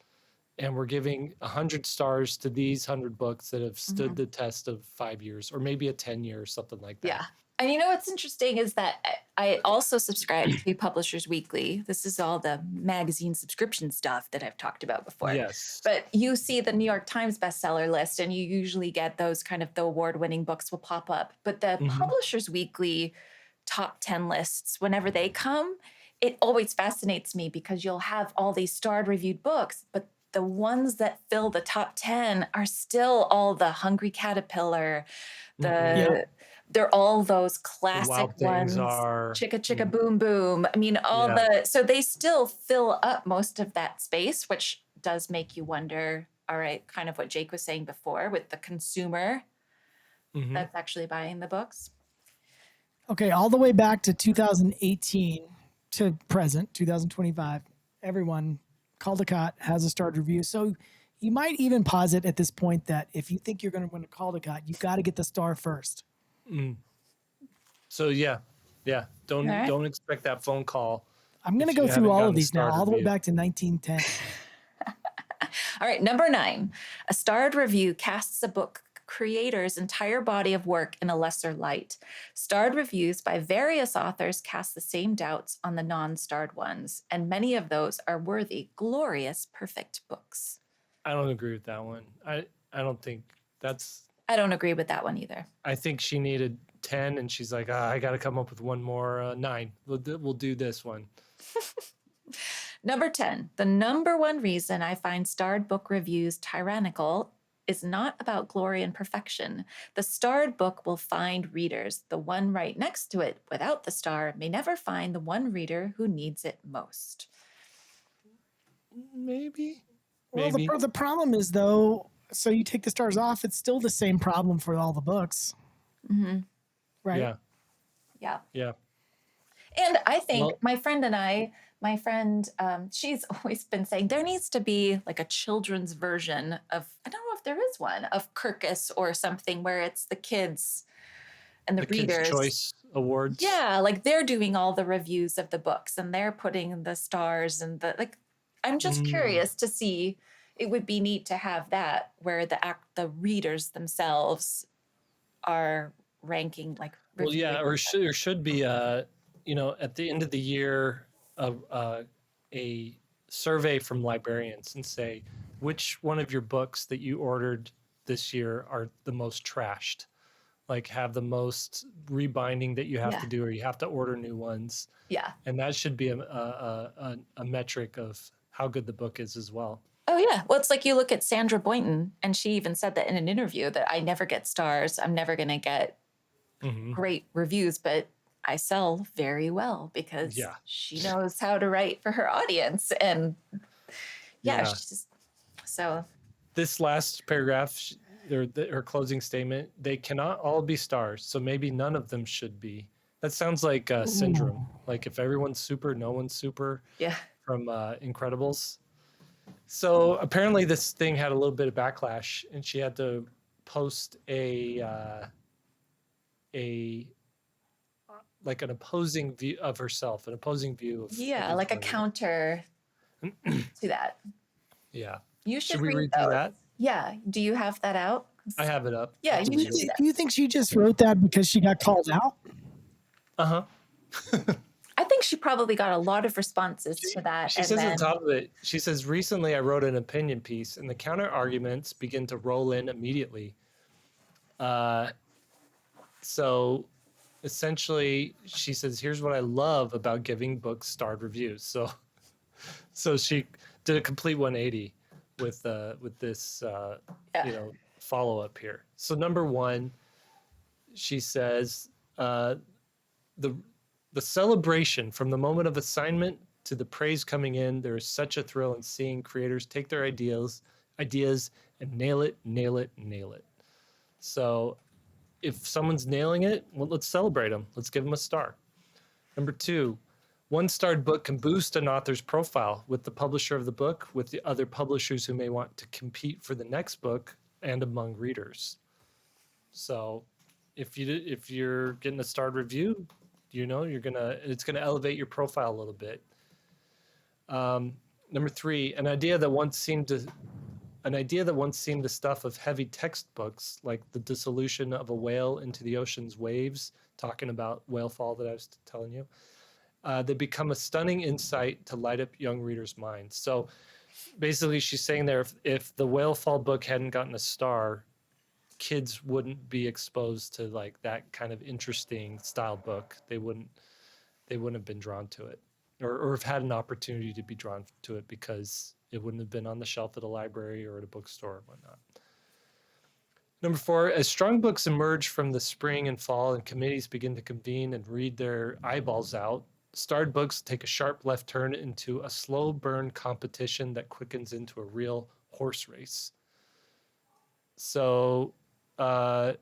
and we're giving 100 stars to these 100 books that have stood the test of 5 years, or maybe a 10 year or something like that. Yeah. And what's interesting is that I also subscribe to Publishers Weekly. This is all the magazine subscription stuff that I've talked about before. Yes. But you see the New York Times bestseller list, and you usually get those kind of the award-winning books will pop up. But the Publishers Weekly top 10 lists, whenever they come, it always fascinates me because you'll have all these starred reviewed books, but the ones that fill the top 10 are still all the Hungry Caterpillar, they're all those classic ones. Chicka Chicka Boom Boom. I mean, so they still fill up most of that space, which does make you wonder, all right, kind of what Jake was saying before with the consumer that's actually buying the books. Okay, all the way back to 2018 to present, 2025, everyone, Caldecott has a starred review. So you might even posit at this point that if you think you're going to win a Caldecott, you've got to get the star first. So don't expect that phone call. I'm going to go through all of these now, all the way back to 1910. All right, number 9. A starred review casts a book creator's entire body of work in a lesser light. Starred reviews by various authors cast the same doubts on the non-starred ones, and many of those are worthy, glorious, perfect books. I don't agree with that one. I don't think that's... I don't agree with that one either. I think she needed 10, and she's like, I got to come up with one more 9. We'll do this one. Number 10. The number one reason I find starred book reviews tyrannical is not about glory and perfection. The starred book will find readers. The one right next to it, without the star, may never find the one reader who needs it most. Maybe. Well, the problem is, though, so you take the stars off, it's still the same problem for all the books. Right? Yeah. And I think my friend, she's always been saying there needs to be like a children's version of, I don't know if there is one, of Kirkus or something where it's the kids and the readers. Kids' Choice Awards. Yeah, like they're doing all the reviews of the books and they're putting the stars and I'm just curious to see. It would be neat to have that where the readers themselves are ranking like. Well, yeah, or there should be at the end of the year a survey from librarians and say which one of your books that you ordered this year are the most trashed, like have the most rebinding that you have Yeah. to do, or you have to order new ones. Yeah. And that should be a metric of how good the book is as well. Oh yeah. Well, it's like you look at Sandra Boynton, and she even said that in an interview that I never get stars. I'm never going to get Mm-hmm. great reviews, but I sell very well because Yeah. she knows how to write for her audience. And yeah, Yeah. she's just, so This last paragraph, her closing statement, they cannot all be stars, so maybe none of them should be. That sounds like a syndrome. Like if everyone's super, no one's super, yeah. from Incredibles. So apparently this thing had a little bit of backlash, and she had to post like an opposing view of herself, an opposing view of Yeah, each like a one of them. counter to that. Yeah. You should Should we read read through those. that? Yeah. Do you have that out? I have it up. Yeah, I can you read should it. do that. Do you think she just wrote that because she got called out? Uh-huh. I think she probably got a lot of responses to that. She and says then, at the top of it, she says, recently I wrote an opinion piece and the counter arguments begin to roll in immediately. So essentially she says, here's what I love about giving books starred reviews. So she did a complete 180 with this, yeah. follow up here. So number one, she says, the celebration from the moment of assignment to the praise coming in, there is such a thrill in seeing creators take their ideas and nail it. So if someone's nailing it, well, let's celebrate them. Let's give them a star. Number two, one-starred book can boost an author's profile with the publisher of the book, with the other publishers who may want to compete for the next book, and among readers. So if you're getting a starred review, it's gonna elevate your profile a little bit. Number three, an idea that once seemed the stuff of heavy textbooks, like the dissolution of a whale into the ocean's waves, talking about whale fall that I was telling you, they become a stunning insight to light up young readers' minds. So basically she's saying there, if the whale fall book hadn't gotten a star, kids wouldn't be exposed to like that kind of interesting style book. They wouldn't have been drawn to it, or have had an opportunity to be drawn to it because it wouldn't have been on the shelf at a library or at a bookstore or whatnot. Number four, as strong books emerge from the spring and fall and committees begin to convene and read their eyeballs out, starred books take a sharp left turn into a slow burn competition that quickens into a real horse race. So I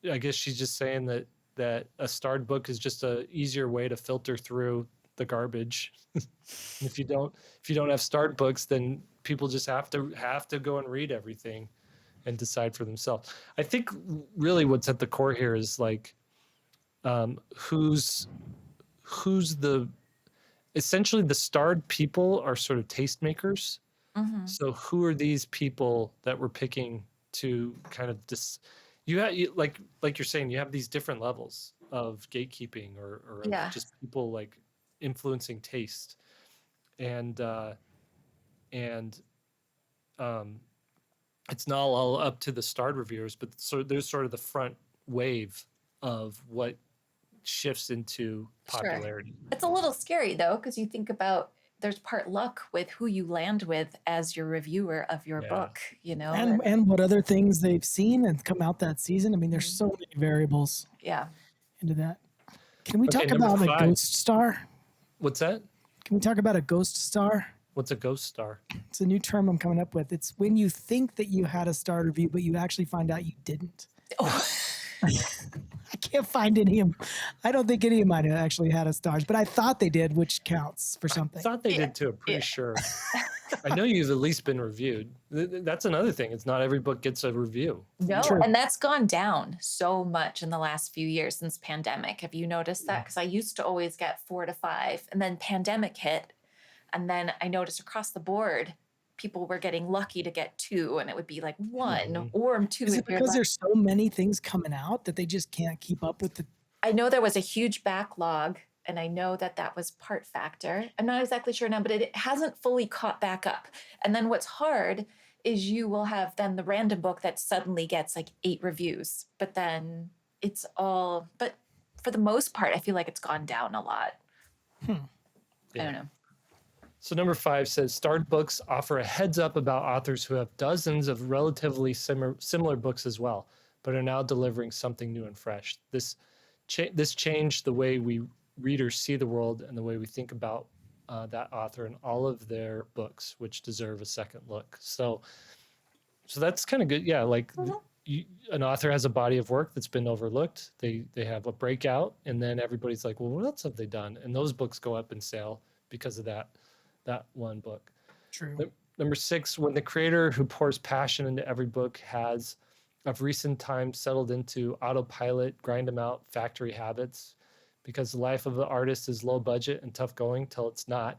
guess she's just saying that a starred book is just a easier way to filter through the garbage. If you don't have starred books, then people just have to go and read everything and decide for themselves. I think really what's at the core here is like who's essentially the starred people are sort of tastemakers. Mm-hmm. So who are these people that we're picking to kind of like you're saying, you have these different levels of gatekeeping or Yeah. just people like influencing taste, and it's not all up to the starred reviewers, but there's sort of the front wave of what shifts into popularity. It's a little scary though, because you think about there's part luck with who you land with as your reviewer of your Yeah. book, And what other things they've seen and come out that season. I mean, there's so many variables yeah. into that. Can we Okay, talk number about a 5. ghost star? What's that? Can we talk about a ghost star? What's a ghost star? It's a new term I'm coming up with. It's when you think that you had a star review, but you actually find out you didn't. Oh. I can't find any of them. I don't think any of mine actually had a stars, but I thought they did, which counts for something. I thought they did too. I'm pretty sure. I know you've at least been reviewed. That's another thing. It's not every book gets a review. No, True. and that's gone down so much in the last few years since pandemic. Have you noticed that? Because I used to always get 4 to 5, and then pandemic hit, and then I noticed across the board, people were getting lucky to get 2, and it would be like 1 or 2. Is it if you're because lucky. there's so many things coming out that they just can't keep up with the? I know there was a huge backlog And I know that that was part factor. I'm not exactly sure now, but it hasn't fully caught back up. And then what's hard is you will have then the random book that suddenly gets like 8 reviews, but then it's all, but for the most part, I feel like it's gone down a lot. I don't know. So number 5 says starred books offer a heads up about authors who have dozens of relatively similar books as well, but are now delivering something new and fresh. This changed the way we readers see the world and the way we think about that author and all of their books, which deserve a second look. So that's kind of good. Yeah, like an author has a body of work that's been overlooked. They have a breakout, and then everybody's like, well, what else have they done? And those books go up in sale because of that one book. True. Number 6, when the creator who pours passion into every book has of recent times settled into autopilot, grind them out factory habits, because the life of the artist is low budget and tough going till it's not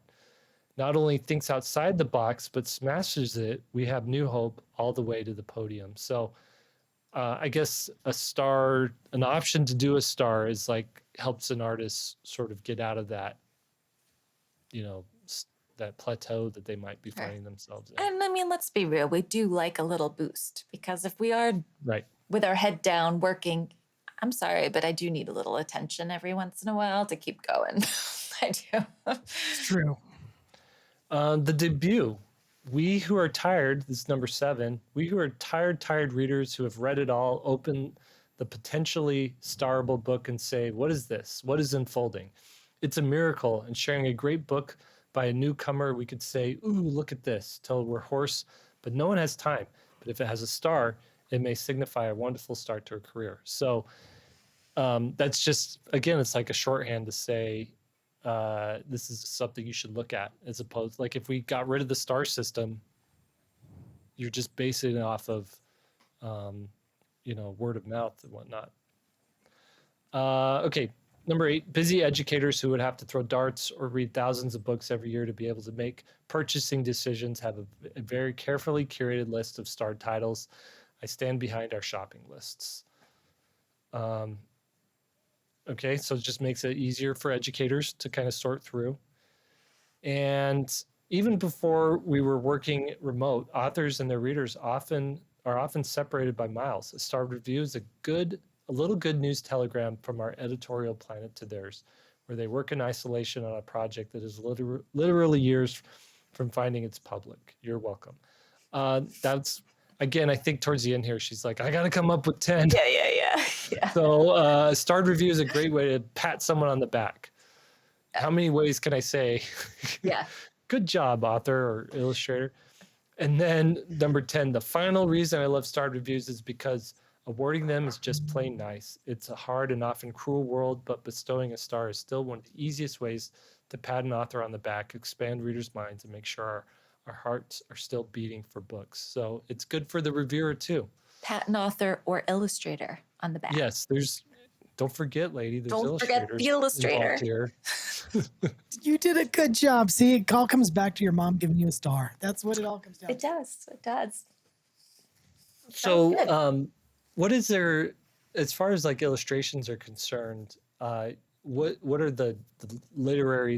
only thinks outside the box, but smashes it, we have new hope all the way to the podium. So I guess an option to do a star is like helps an artist sort of get out of that, that plateau that they might be finding themselves in. And I mean, let's be real, we do like a little boost, because if we are with our head down working, I'm sorry, but I do need a little attention every once in a while to keep going. I do. It's true. The debut. We who are tired, this is number 7, we who are tired readers who have read it all, open the potentially starable book and say, what is this? What is unfolding? It's a miracle. And sharing a great book by a newcomer, we could say, ooh, look at this, till we're hoarse, but no one has time. But if it has a star, it may signify a wonderful start to a career. So that's just, again, it's like a shorthand to say, this is something you should look at, as opposed, like if we got rid of the star system, you're just basing it off of, word of mouth and whatnot. Okay. Number 8, busy educators who would have to throw darts or read thousands of books every year to be able to make purchasing decisions have a very carefully curated list of starred titles. I stand behind our shopping lists. Okay, so it just makes it easier for educators to kind of sort through. And even before we were working remote, authors and their readers are often separated by miles. A starred review is a little good news telegram from our editorial planet to theirs, where they work in isolation on a project that is literally years from finding its public. You're welcome. That's, again, I think towards the end here, she's like, I got to come up with 10. Yeah. So a starred review is a great way to pat someone on the back. How many ways can I say? Yeah. Good job, author or illustrator. And then number 10, the final reason I love starred reviews is because awarding them is just plain nice. It's a hard and often cruel world, but bestowing a star is still one of the easiest ways to pat an author on the back, expand readers' minds, and make sure our hearts are still beating for books. So it's good for the reviewer too. Pat an author or illustrator on the back. Yes, don't forget, lady, there's Don't forget the illustrator. illustrator. You did a good job. See, it all comes back to your mom giving you a star. That's what it all comes down It to. does. So what is there, as far as like illustrations are concerned, what are the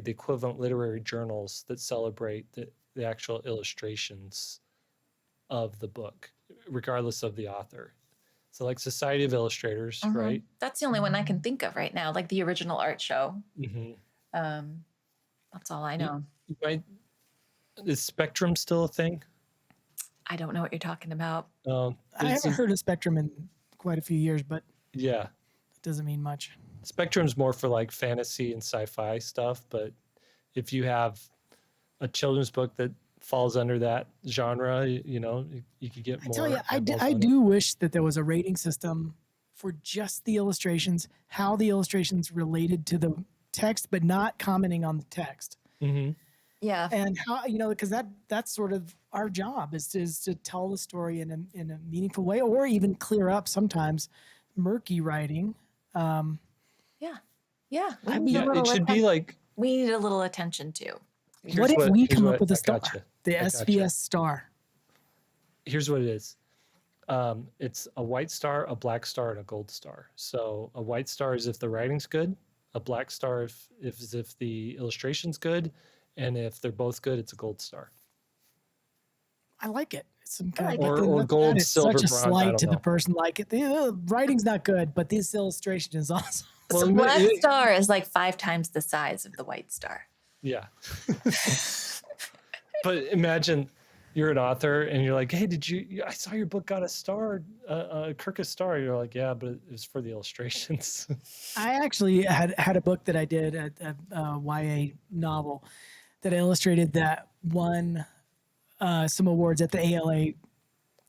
equivalent literary journals that celebrate the actual illustrations of the book, regardless of the author? So like Society of Illustrators, right? That's the only one I can think of right now, like the original art show. Mm-hmm. That's all I know. Is Spectrum still a thing? I don't know what you're talking about. I haven't heard of Spectrum in quite a few years, but yeah, it doesn't mean much. Spectrum's more for like fantasy and sci-fi stuff, but if you have a children's book that falls under that genre, you could get more. I tell you, I do wish that there was a rating system for just the illustrations, how the illustrations related to the text, but not commenting on the text. Mm-hmm. Yeah. And how, because that's sort of our job is to tell the story in a meaningful way, or even clear up sometimes murky writing. Yeah. It should be like, we need a little attention too. What if we come up with a star? The SVS star. Here's what it is. It's a white star, a black star, and a gold star. So a white star is if the writing's good. a black star if the illustration's good, and if they're both good, it's a gold star. I like it. It's some I kind like of, it. Or that gold, is silver, such a bronze. I slight don't to the know. person. Like it, the writing's not good, but this illustration is awesome. So Well, black star is like 5 times the size of the white star. yeah. But imagine you're an author and you're like, hey, I saw your book got a star, a Kirkus star. You're like, yeah, but it was for the illustrations. I actually had a book that I did, a YA novel that I illustrated that won some awards at the ALA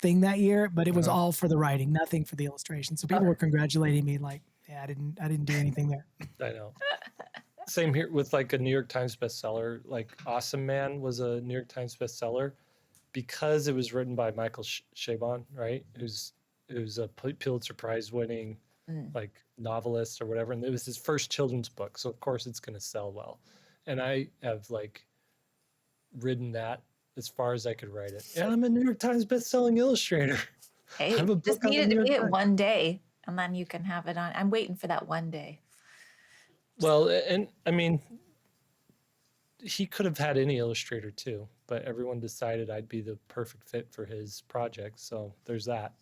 thing that year, but it was all for the writing, nothing for the illustration. So people were congratulating me like, yeah, I didn't do anything there. I know. Same here with like a New York Times bestseller. Like Awesome Man was a New York Times bestseller because it was written by Michael Chabon, right? Who's a Pulitzer Prize winning like novelist or whatever, and it was his first children's book, so of course it's going to sell well. And I have like ridden that as far as I could write it, and I'm a New York Times best-selling illustrator. Hey, I have a just book on the needed New to York be it Times. one day, and then you can have it on. I'm waiting for that one day. Well, and I mean, he could have had any illustrator too, but everyone decided I'd be the perfect fit for his project. So there's that,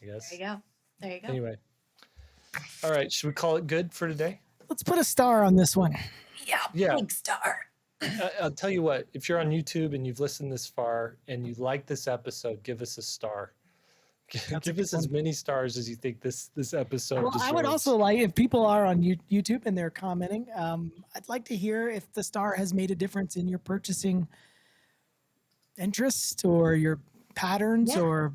I guess. There you go. There you go. Anyway. All right. Should we call it good for today? Let's put a star on this one. Yeah. Big star. I'll tell you what, if you're on YouTube and you've listened this far and you like this episode, give us a star. Give us as many stars as you think this episode Well, deserves. I would also like, if people are on YouTube and they're commenting, I'd like to hear if the star has made a difference in your purchasing interest or your patterns, or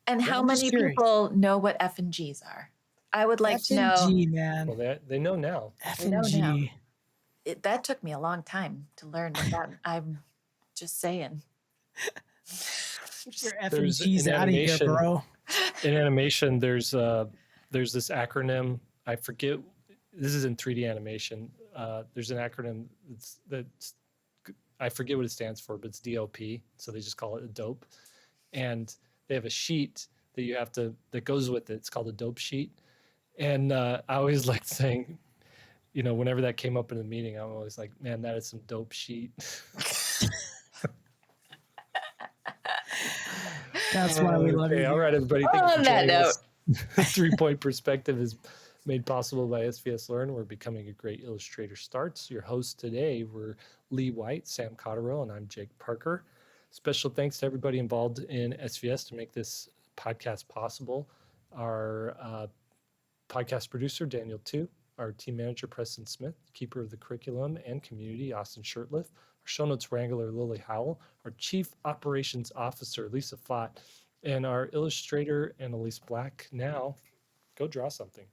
And Yeah, how I'm just many curious. people know what F and G's are? I would like F to and know. G, man. Well, they know now. F We and know now. G. That took me a long time to learn what that. I'm just saying. Get your F and There's G's an out of here, animation. bro. In animation, there's this acronym. I forget. This is in 3D animation. There's an acronym that's I forget what it stands for, but it's DOP. So they just call it a dope. And they have a sheet that goes with it. It's called a dope sheet. And I always liked saying, whenever that came up in the meeting, I'm always like, man, that is some dope sheet. That's why we love you. All right, everybody. Thank you On for that joining note. us. 3-Point Perspective is made possible by SVSLEARN, where becoming a great illustrator starts. Your hosts today were Lee White, Sam Cotterill, and I'm Jake Parker. Special thanks to everybody involved in SVS to make this podcast possible. Our podcast producer, Daniel Tu, our team manager, Preston Smith, keeper of the curriculum and community, Austin Shirtliff, our show notes wrangler, Lily Howell, our chief operations officer, Lisa Fott, and our illustrator, Annalise Black. Now, go draw something.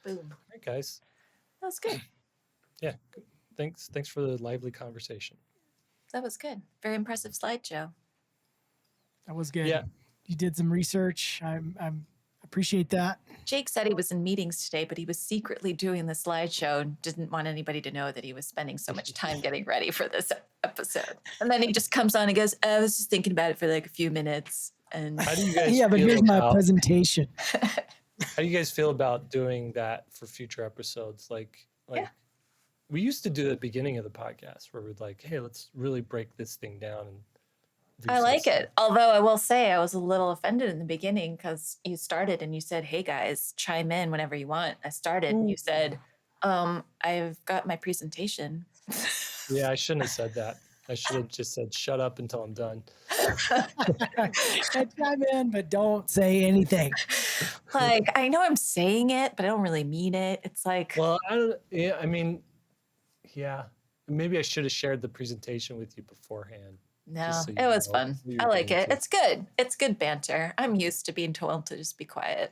Boom. All right, guys. That was good. Yeah, thanks for the lively conversation. That was good. Very impressive slideshow. That was good. Yeah. You did some research. I appreciate that. Jake said he was in meetings today, but he was secretly doing the slideshow and didn't want anybody to know that he was spending so much time getting ready for this episode. And then he just comes on and goes, I was just thinking about it for like a few minutes. And How do you guys Yeah, but feel here's my about, presentation. How do you guys feel about doing that for future episodes? Like Yeah. we used to do at the beginning of the podcast where we'd like, hey, let's really break this thing down. And I like it. Although I will say I was a little offended in the beginning because you started and you said, hey guys, chime in whenever you want. I started and you said, I've got my presentation. Yeah, I shouldn't have said that. I should have just said, shut up until I'm done. Chime in, but don't say anything. Like, I know I'm saying it, but I don't really mean it. It's like, Well, maybe I should have shared the presentation with you beforehand. no, just so you it was know fun. who you're I like going it. to. It's good. It's good banter. I'm used to being told to just be quiet.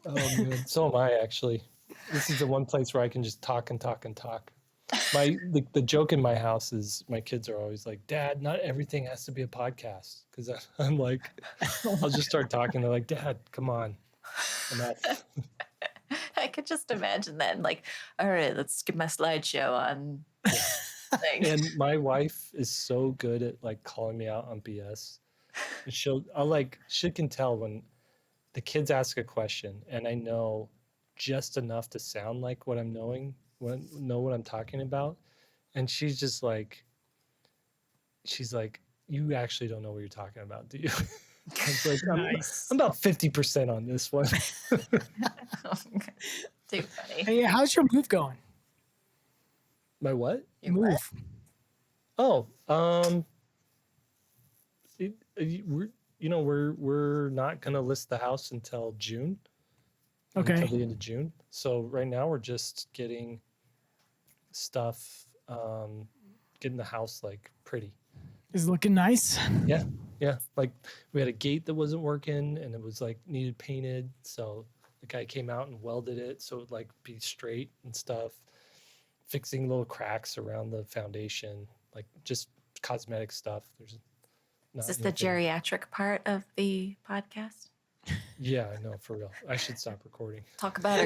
Oh, man. So am I, actually. This is the one place where I can just talk and talk and talk. the joke in my house is my kids are always like, Dad, not everything has to be a podcast. Because I'm like, I'll just start talking. They're like, Dad, come on, enough. I could just imagine then, like, all right, let's get my slideshow on. Thing. And my wife is so good at like calling me out on BS. And she can tell when the kids ask a question and I know just enough to sound like what I'm know what I'm talking about. And she's like, you actually don't know what you're talking about, do you? I was like, Nice. I'm about 50% on this one. Too funny. Hey, how's your move going? My what? Your Move. what? Oh, we're not gonna list the house until June. Okay. Until the end of June. So right now we're just getting stuff, getting the house like pretty. Is it looking nice? Yeah. Like we had a gate that wasn't working and it was like needed painted. So the guy came out and welded it so it would like be straight and stuff. Fixing little cracks around the foundation, like just cosmetic stuff. There's not Is this the anything- geriatric part of the podcast? Yeah, I know, for real. I should stop recording. Talk about